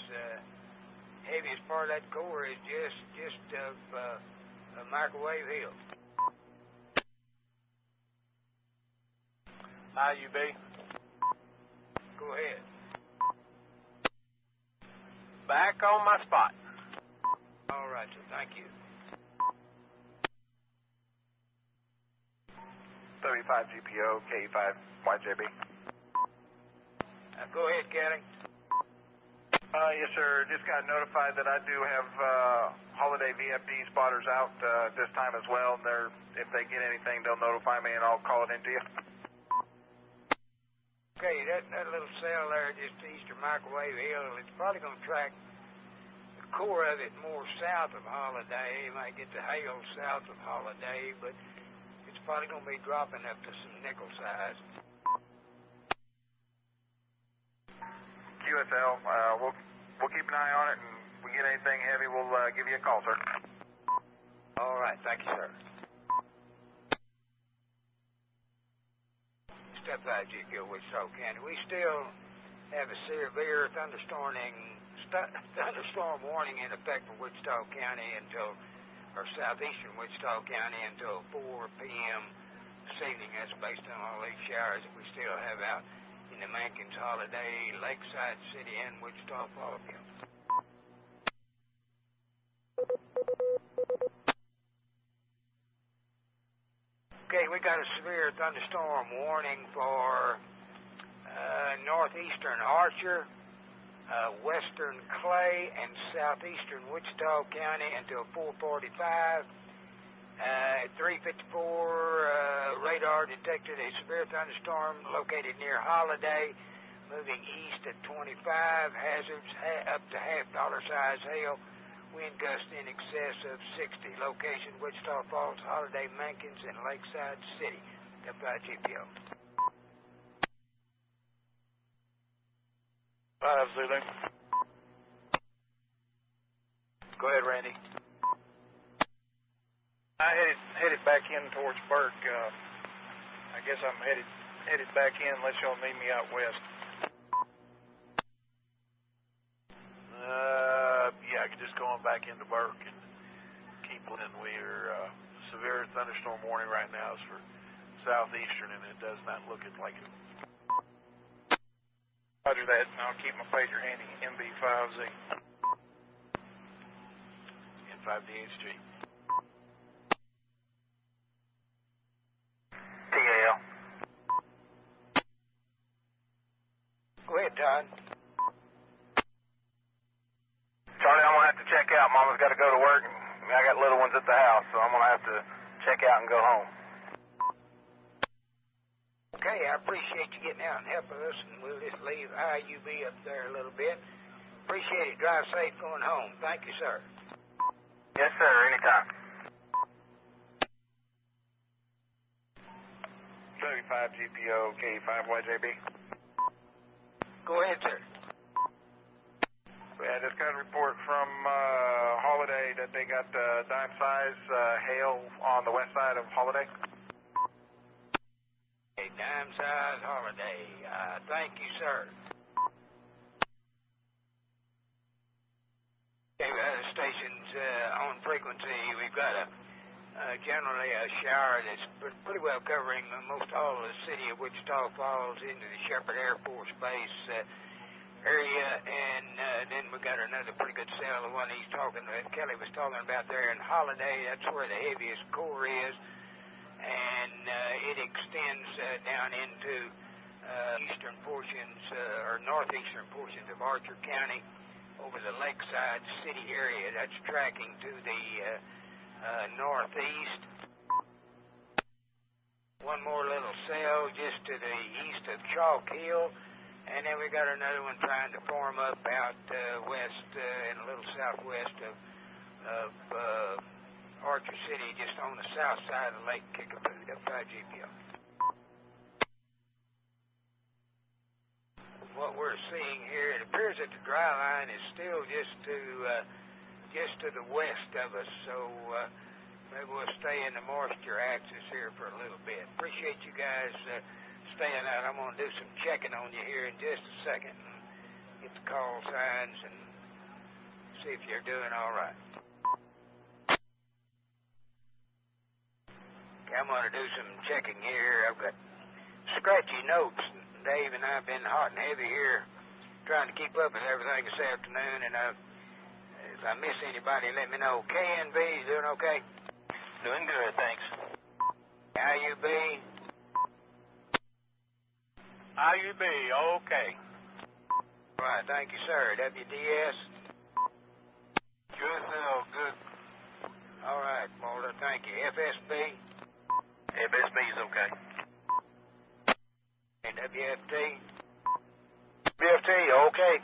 heaviest part of that core is just a microwave hill. IUB. Go ahead. Back on my spot. All right, sir. Thank you. 35 GPO, K5 YJB. Go ahead, Kelly. Yes, sir. Just got notified that I do have holiday VFD spotters out this time as well. If they get anything, they'll notify me and I'll call it into you. Okay, that little cell there just east of Microwave Hill, it's probably going to track the core of it more south of Holiday. You might get the hail south of Holiday, but it's probably going to be dropping up to some nickel size. QSL, we'll keep an eye on it, and if we get anything heavy, we'll give you a call, sir. All right, thank you, sir. Step 5 GPO, Wichita County. We still have a severe thunderstorm warning in effect for Wichita County or southeastern Wichita County until 4 p.m. this evening. That's based on all these showers that we still have out in the Mankins, Holiday, Lakeside City, and Wichita Fallview. Okay, we got a severe thunderstorm warning for northeastern Archer, western Clay, and southeastern Wichita County until 4:45. At 3:54, radar detected a severe thunderstorm located near Holiday, moving east at 25. Hazards up to $half size hail. Wind gust in excess of 60. Location, Wichita Falls, Holiday, Mankins, and Lakeside City. F5 GPO. 5 Zulu. Go ahead, Randy. I headed back in towards Burke. I guess I'm headed back in unless y'all need me out west. Yeah, just going back into Burke and keep in. We're severe thunderstorm warning right now is for southeastern, and it does not look like it. Roger that, and I'll keep my pager handy. MB5Z. N5DHG. TAL. Go ahead, Todd. Charlie, I'm going to have to check out. Mama's got to go to work, and I got little ones at the house, so I'm going to have to check out and go home. Okay, I appreciate you getting out and helping us, and we'll just leave IUB up there a little bit. Appreciate it. Drive safe going home. Thank you, sir. Yes, sir. Anytime. 35 GPO, K5 YJB. Go ahead, sir. I just got a report from Holiday that they got dime-size hail on the west side of Holiday. Okay, dime-size Holiday. Thank you, sir. Okay, the station's on frequency. We've got generally a shower that's pretty well covering most all of the city of Wichita Falls into the Shepherd Air Force Base area, and then we got another pretty good cell, the one Kelly was talking about there in Holiday. That's where the heaviest core is, and it extends down into eastern portions or northeastern portions of Archer County over the Lakeside City area. That's tracking to the northeast. One more little cell just to the east of Chalk Hill. And then we got another one trying to form up out west and a little southwest of Archer City, just on the south side of Lake Kickapoo. F5 GPO. What we're seeing here, it appears that the dry line is still just to the west of us, so maybe we'll stay in the moisture axis here for a little bit. Appreciate you guys staying out. I'm going to do some checking on you here in just a second and get the call signs and see if you're doing all right. Okay, I'm going to do some checking here. I've got scratchy notes. Dave and I have been hot and heavy here trying to keep up with everything this afternoon, and if I miss anybody, let me know. KNB, you doing okay? Doing good, thanks. IUB? IUB, okay. All right, thank you, sir. WDS? QSL, good. All right, Mulder, thank you. FSB? FSB is okay. And WFT? BFT, okay.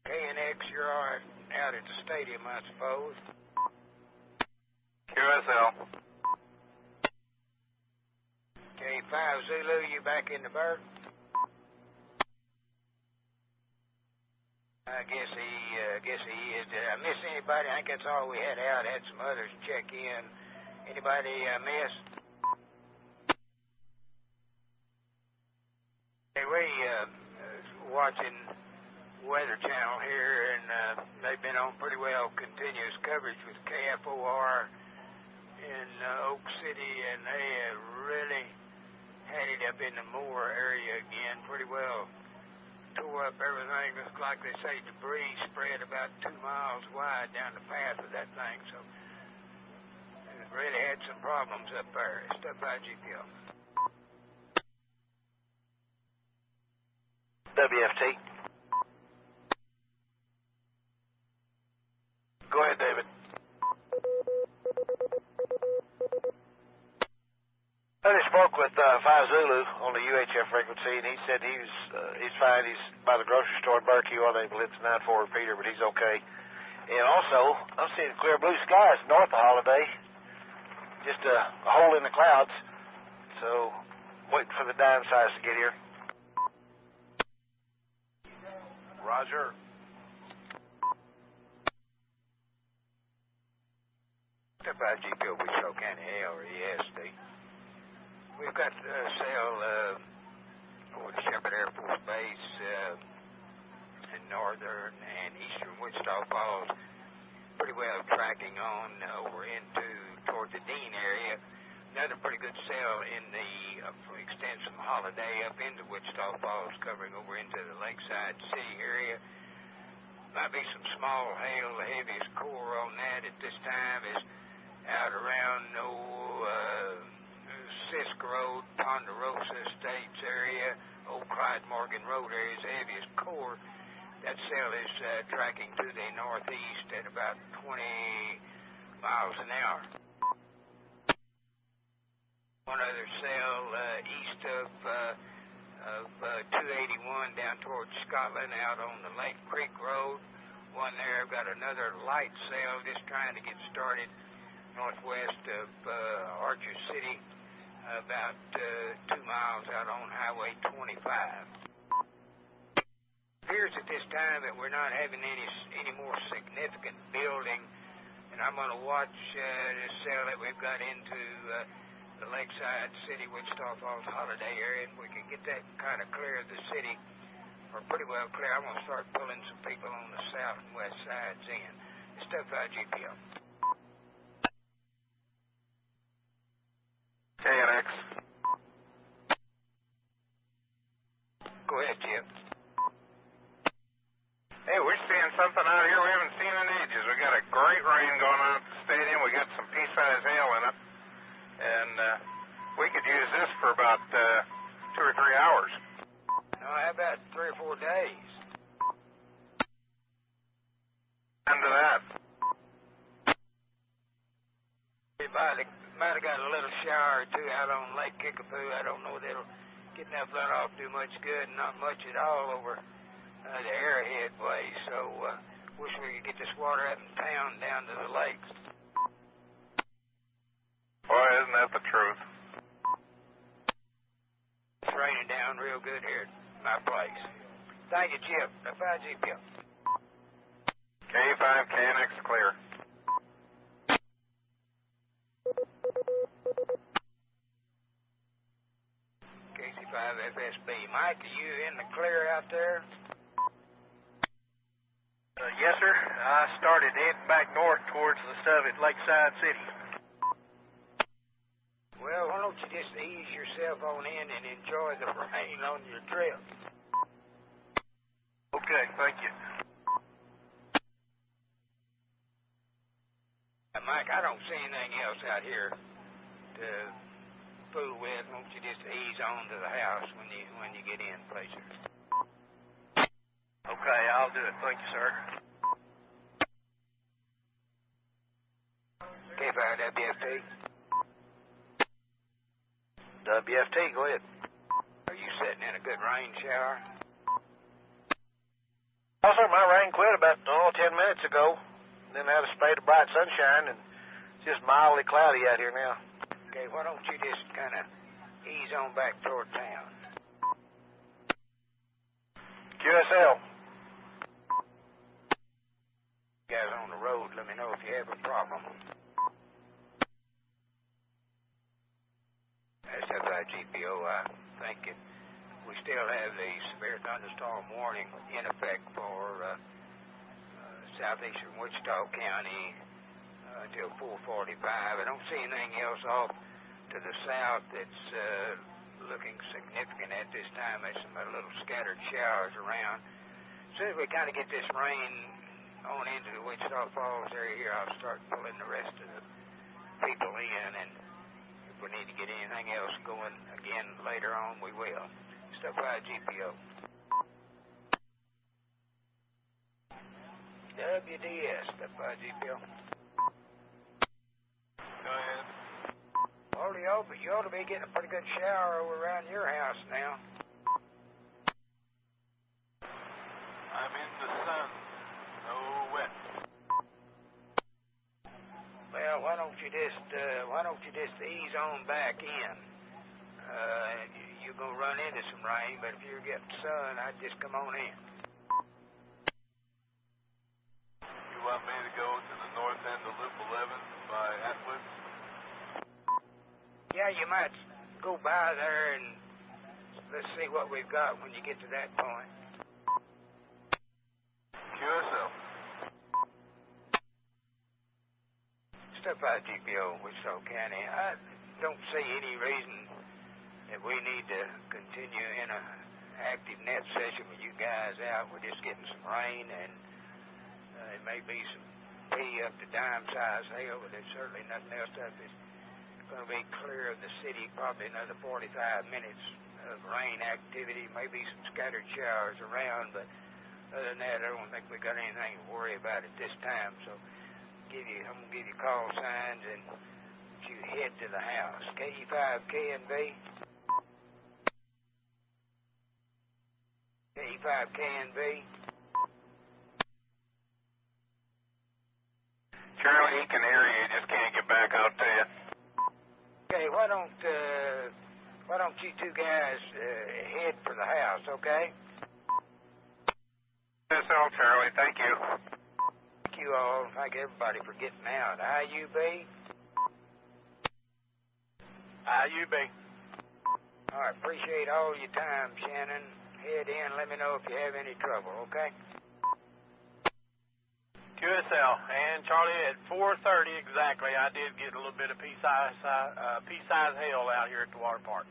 KNX, you're all right out at the stadium, I suppose. QSL. Okay, 5 Zulu, you back in the berth? I guess he is. Did I miss anybody? I think that's all we had out. Had some others check in. Anybody I missed? Hey, we watching Weather Channel here, and they've been on pretty well continuous coverage with KFOR in Oak City, and they have really had it up in the Moore area again pretty well. Tore up everything. Looks like they say debris spread about 2 miles wide down the path of that thing, so it really had some problems up there. Stuff by GPO. WFT. Go ahead, David. I just spoke with 5 Zulu on the UHF frequency, and he said he's fine. He's by the grocery store in Berkey. Well, they hit the 9-4 repeater, but he's okay. And also, I'm seeing clear blue skies north of Holiday. Just a hole in the clouds. So, waiting for the downsides to get here. Roger. Step by GPO, Wichita County, ARES. We've got a cell over the Shepherd Air Force Base in northern and eastern Wichita Falls. Pretty well tracking on over toward the Dean area. Another pretty good cell in the extends from Holiday up into Wichita Falls, covering over into the Lakeside City area. Might be some small hail. The heaviest core on that at this time is out around Sisk Road, Ponderosa Estates area, Old Clyde Morgan Road area is the heaviest core. That cell is tracking to the northeast at about 20 miles an hour. One other cell east of 281 down towards Scotland out on the Lake Creek Road. One there. I've got another light cell just trying to get started northwest of Archer City, about 2 miles out on Highway 25. Appears at this time that we're not having any more significant building, and I'm going to watch this cell that we've got into the Lakeside City, Wichita Falls Holiday area, and we can get that kind of clear of the city, or pretty well clear. I'm going to start pulling some people on the south and west sides in. Stuff out GPO. KNX. Go ahead, Chip. Hey, we're seeing something out here we haven't seen in ages. We got a great rain going on at the stadium. We got some pea-sized hail in it. And we could use this for about 2 or 3 hours. No, how about 3 or 4 days? Into that. We might have got a little shower or two out on Lake Kickapoo. I don't know that it'll get enough runoff to do much good, and not much at all over the Arrowhead way. So wish we could get this water out in town down to the lakes. Boy, isn't that the truth? It's raining down real good here at my place. Thank you, Chip. Bye, GPO. K5, KNX clear. KC5 FSB. Mike, are you in the clear out there? Yes, sir. I started heading back north towards the stuff at Lakeside City. Well, why don't you just ease yourself on in and enjoy the rain on your trip? Okay, thank you. Mike, I don't see anything else out here to fool with. Won't you just ease on to the house when you get in, please? Okay, I'll do it. Thank you, sir. K5 WFT. WFT, go ahead. Are you sitting in a good rain shower? Also, my rain quit about 10 minutes ago. Then had a spate of bright sunshine, and it's just mildly cloudy out here now. Okay, why don't you just kind of ease on back toward town? QSL. Guys on the road, let me know if you have a problem. SFI GPO, I think we still have the severe thunderstorm warning in effect for southeastern Wichita County until 4:45. I don't see anything else off to the south that's looking significant at this time. There's some little scattered showers around. As soon as we kind of get this rain on into the Wichita Falls area here, I'll start pulling the rest of the people in, and if we need to get anything else going again later on, we will. Stuff by GPO. WDS, stuff by GPO. Go ahead. Well, you ought to be getting a pretty good shower over around your house now. I'm in the sun. No wet. Well, why don't you just ease on back in? You're gonna run into some rain, but if you're getting sun, I'd just come on in. You want me to go to the north end of Loop 11 by Atwood? Yeah, you might go by there and let's see what we've got when you get to that point. QSL. Step by GPO, Wichita County. I don't see any reason that we need to continue in an active net session with you guys out. We're just getting some rain, and it may be some pea up to dime-size hail, but there's certainly nothing else up. It's going to be clear of the city, probably another 45 minutes of rain activity, maybe some scattered showers around, but other than that, I don't think we got anything to worry about at this time. So I'm going to give you call signs and you head to the house. KE5KNV. KE5KNV. Charlie, he can hear you. He just can't get back out to you. Okay, why don't you two guys head for the house, okay? QSL, Charlie. Thank you. Thank you all. Thank everybody for getting out. IUB? IUB. All right, appreciate all your time, Shannon. Head in, let me know if you have any trouble, okay? QSL. And Charlie, at 4:30 exactly, I did get a little bit of pea-size hail out here at the water park.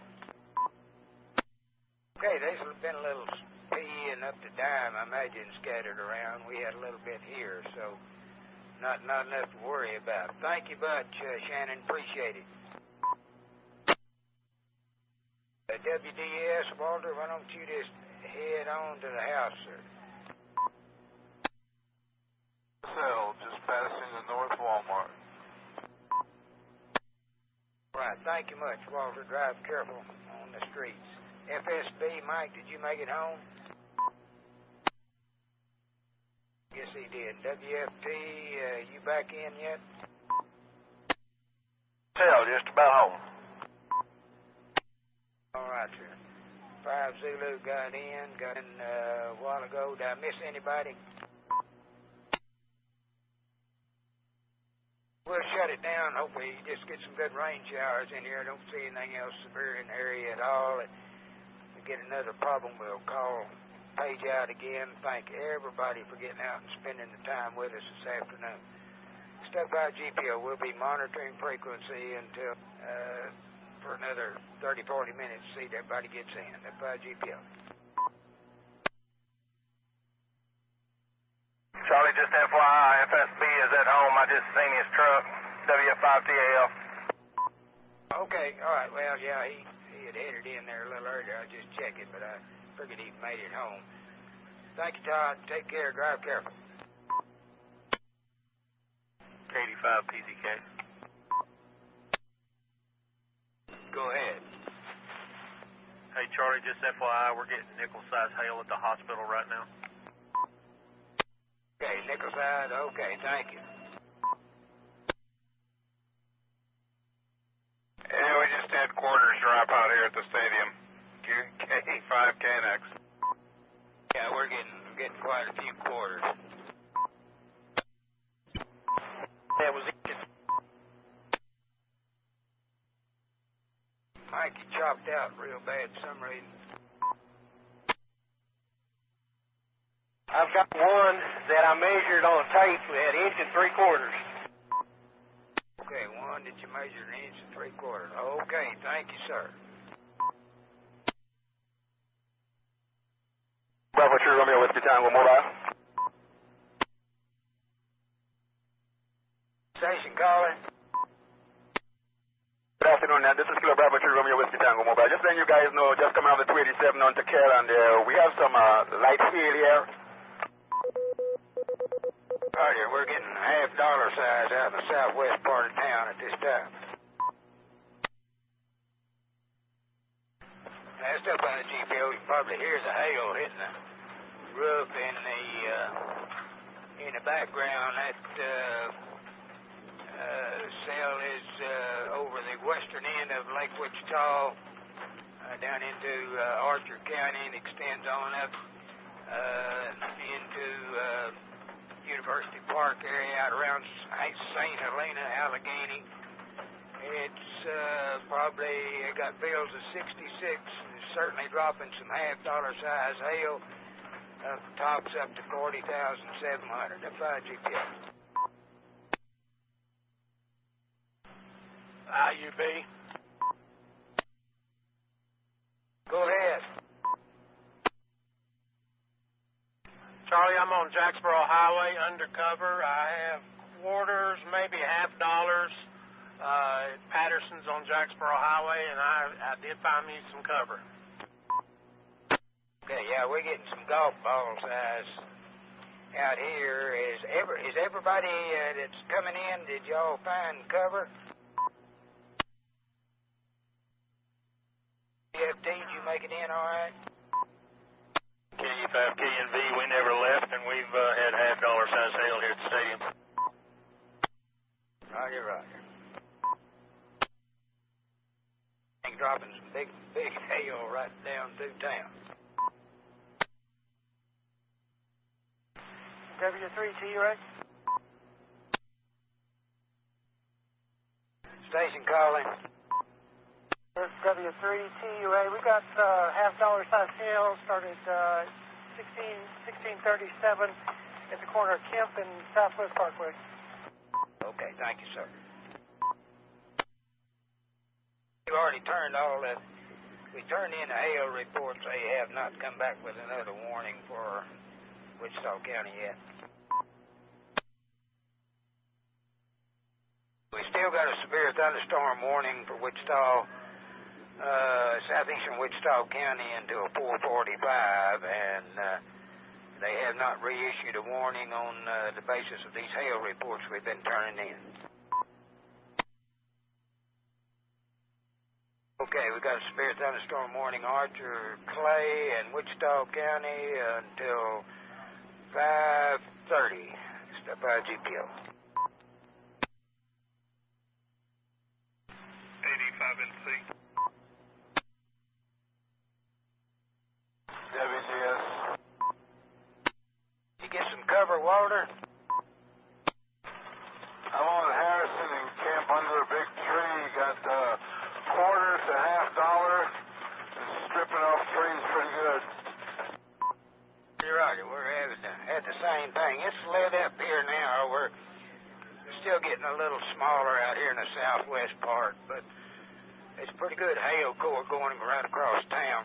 Okay, there's been a little pea and up to dime, I imagine, scattered around. We had a little bit here, so not enough to worry about. Thank you much, Shannon. Appreciate it. WDS, Walter, why don't you just head on to the house, sir? Cell, just passing the North Walmart. Right, thank you much, Walter. Drive careful on the streets. FSB, Mike, did you make it home? Yes, he did. WFT, you back in yet? Cell, just about home. All right, sir. 5 Zulu got in a while ago. Did I miss anybody? We'll shut it down. Hopefully you just get some good rain showers in here. I don't see anything else severe in the area at all. If we get another problem, we'll call page out again. Thank everybody for getting out and spending the time with us this afternoon. Step by GPO. We'll be monitoring frequency until for another 30-40 minutes to see that everybody gets in. Step by GPO. Charlie, just FYI, FSB is at home. I just seen his truck, WF5TAL. Okay, all right. Well, yeah, he had headed in there a little earlier. I just checked it, but I figured he'd made it home. Thank you, Todd. Take care. Drive careful. 85 PZK. Go ahead. Hey, Charlie, just FYI, we're getting nickel-sized hail at the hospital right now. Okay, nickel-sized. Okay, thank you. Yeah, we just had quarters drop out here at the stadium. K5KNX. Yeah, we're getting quite a few quarters. That was it. Mikey chopped out real bad for some reason. I've got one that I measured on tape at 1 3/4. Okay, one that you measured 1 3/4. Okay, thank you, sir. Bravo 3 Romeo Whiskey Tango Mobile. Station calling. Good afternoon, this is Kilo Bravo 3 Romeo Whiskey Tango Mobile. Just letting you guys know, just coming on the 287 on Tequila, and we have some light hail here. Roger, we're getting half-dollar size out in the southwest part of town at this time. That's up by the GPO. You can probably hear the hail hitting the roof in the background. That cell is over the western end of Lake Wichita, down into Archer County, and extends on up into University Park area out around St. Helena, Allegheny. It's probably got bills of 66. Certainly dropping some half-dollar size hail. Tops up to 40,700. That's 5 GPS. IUB. Go ahead. Charlie, I'm on Jacksboro Highway, undercover. I have quarters, maybe $half. Patterson's on Jacksboro Highway, and I did find me some cover. Okay, yeah, we're getting some golf ball size out here. Is everybody that's coming in, did y'all find cover? DFT, did you make it in all right? K5, KNV, we never left, and we've had half-dollar size hail here at the stadium. Roger, roger. Dropping some big hail right down through town. W3TUA. Station calling. This is W3TUA. We got half-dollar size hail started 1637 at the corner of Kemp and Southwest Parkway. Okay, thank you, sir. We've already turned all that. We turned in the hail reports. They have not come back with another warning for Wichita County yet. We still got a severe thunderstorm warning for Wichita, southeastern Wichita County until 4:45, and they have not reissued a warning on the basis of these hail reports we've been turning in. Okay, we got a severe thunderstorm warning, Archer, Clay, and Wichita County until 5:30. Step by GPO. 85NC. WGS. You get some cover, Walter? I'm on Harrison and camp under a big tree. Got quarters to $half. It's stripping off trees pretty good. out here in the southwest part, but it's pretty good hail core going right across town.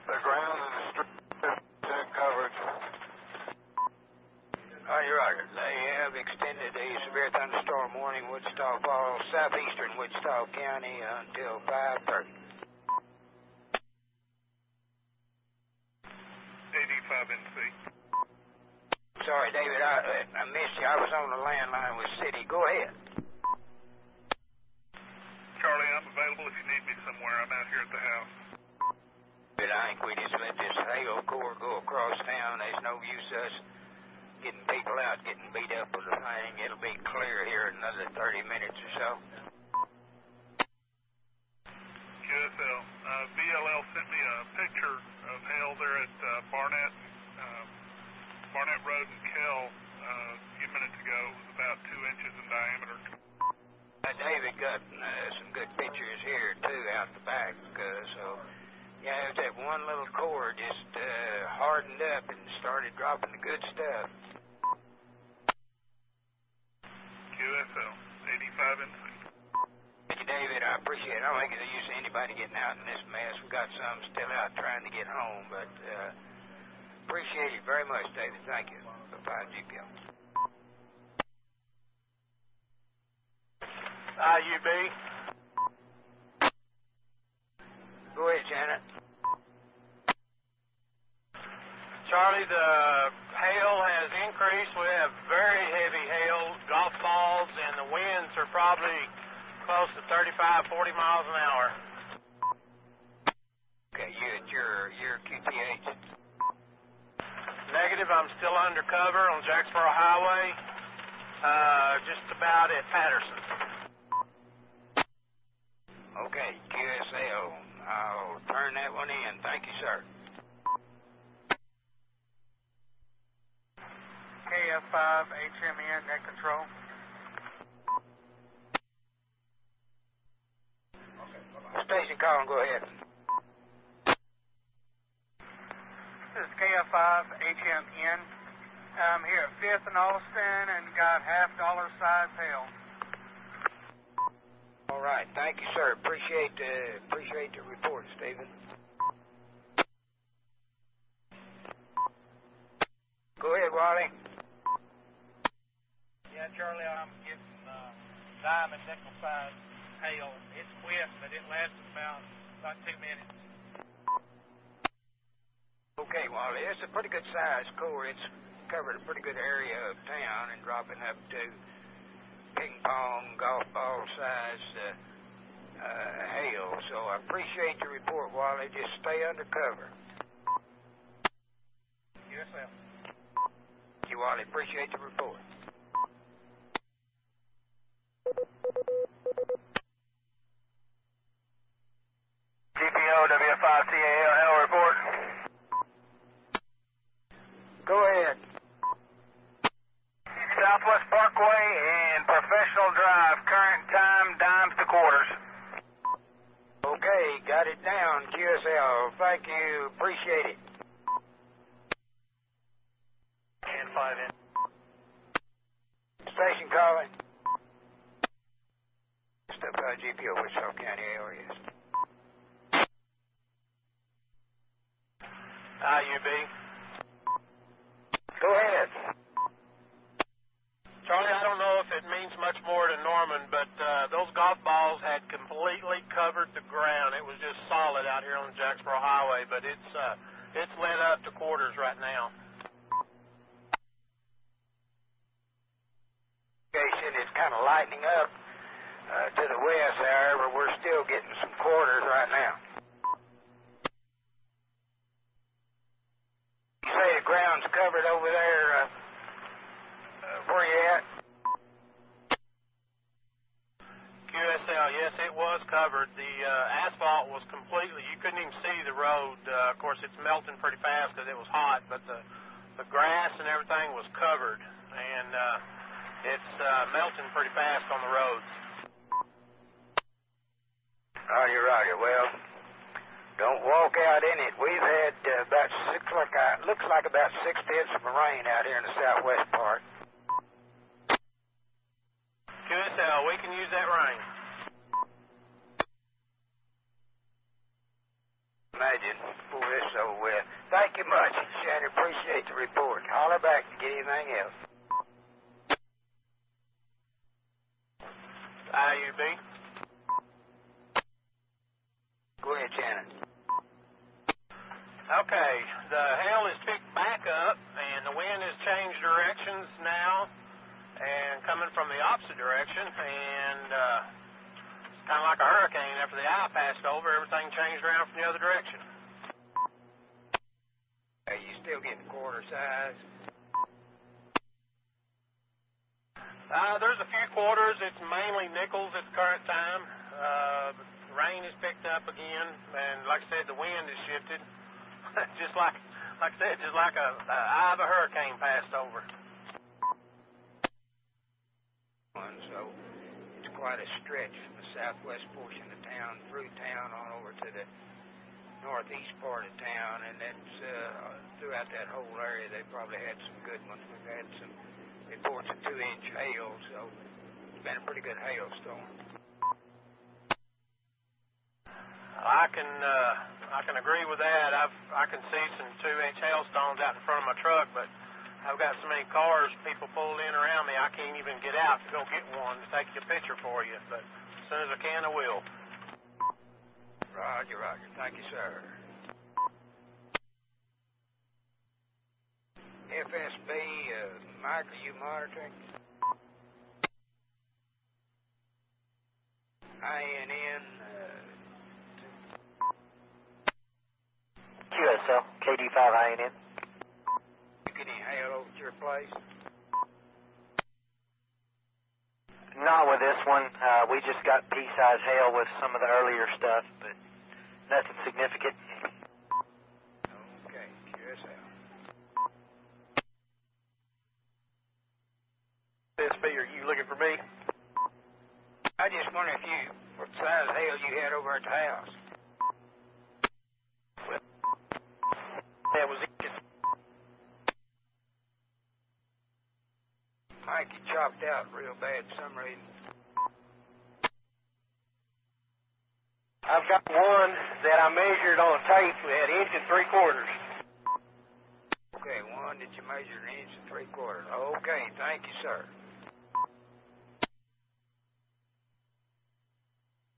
The ground and the street coverage. You're right. They have extended a severe thunderstorm warning Wichita Falls, southeastern Wichita County until 5:30. 85 NC. Sorry, David, I missed you. I was on the landline with City. Go ahead. Charlie, I'm available if you need me somewhere. I'm out here at the house. But I think we just let this hail core go across town. There's no use us getting people out, getting beat up with the thing. It'll be clear here in another 30 minutes or so. QSL, VLL sent me a picture of hail there at Barnett Road and Kell a few minutes ago. It was about 2 inches in diameter. David got some good pictures here, too, out the back. So, yeah, it was that one little core just hardened up and started dropping the good stuff. QSL, 85 NC. Thank you, David. I appreciate it. I don't think there's use of anybody getting out in this mess. We've got some still out trying to get home, but appreciate it very much, David. Thank you. Bye-bye, GPO. IUB. Go ahead, Janet. Charlie, the hail has increased. We have very heavy hail, golf balls, and the winds are probably close to 35, 40 miles an hour. Okay, you at your QTH? Negative, I'm still undercover on Jacksboro Highway, just about at Patterson. Okay, QSL. I'll turn that one in. Thank you, sir. KF5, HMN, net control. Station calling, go ahead. This is KF5, HMN. I'm here at 5th and Austin and got $half size hail. All right, thank you, sir. Appreciate the report, Stephen. Go ahead, Wally. Yeah, Charlie, I'm getting diamond nickel size hail. It's wet, but it lasts about 2 minutes. Okay, Wally, it's a pretty good size core. It's covered a pretty good area of town and dropping up to ping pong, golf ball size hail. So I appreciate the report, Wally. Just stay under cover. USL. Thank you, Wally. Appreciate the report. GPO W5TAL hail report. Go ahead. Southwest Parkway and Professional Drive. Current time, dimes to quarters. Okay, got it down, QSL. Thank you. Appreciate it. And 5 in. Station calling. Stuff GPO, Wichita County, ARES. IUB. Go ahead. Charlie, I don't know if it means much more to Norman, but those golf balls had completely covered the ground. It was just solid out here on the Jacksboro Highway, but it's lit up to quarters right now. It's kind of lightening up to the west, however, we're still getting some quarters right now. You say the ground's covered over there, where you at? QSL, yes, it was covered. The asphalt was completely, you couldn't even see the road. Of course, it's melting pretty fast because it was hot, but the grass and everything was covered, and it's melting pretty fast on the roads. Oh, you're right. Well, don't walk out in it. We've had looks like about 6 tenths of rain out here in the southwest part. we can use that rain. Imagine before this over with. Thank you much, Shannon. Appreciate the report. Holler back to get anything else. IUB. Go ahead, Shannon. Okay, the hail has picked back up, and the wind has changed directions now, and coming from the opposite direction, and kind of like a hurricane. After the eye passed over, everything changed around from the other direction. Are you still getting quarter size? There's a few quarters. It's mainly nickels at the current time. Rain has picked up again, and like I said, the wind has shifted. just like I said, just like a eye of a hurricane passed over. So it's quite a stretch from the southwest portion of town through town on over to the northeast part of town, and that's throughout that whole area. They probably had some good ones. We've had some reports of 2-inch hail, so it's been a pretty good hailstorm. I can agree with that. I can see some 2-inch hailstones out in front of my truck, but I've got so many cars, people pulled in around me, I can't even get out to go get one to take a picture for you. But as soon as I can, I will. Roger, Roger. Thank you, sir. FSB, Mike, are you monitoring? INN, QSL, KD5INN. Getting hail over at your place? Not with this one. We just got pea-size hail with some of the earlier stuff, but nothing significant. Okay, QSL. SB, are you looking for me? I just wonder what size hail you had over at the house. That was it. Mike, you chopped out real bad for some reason. I've got one that I measured on a tape at 1 3/4 inches. Okay, one that you measured 1 3/4 inches. Okay, thank you, sir.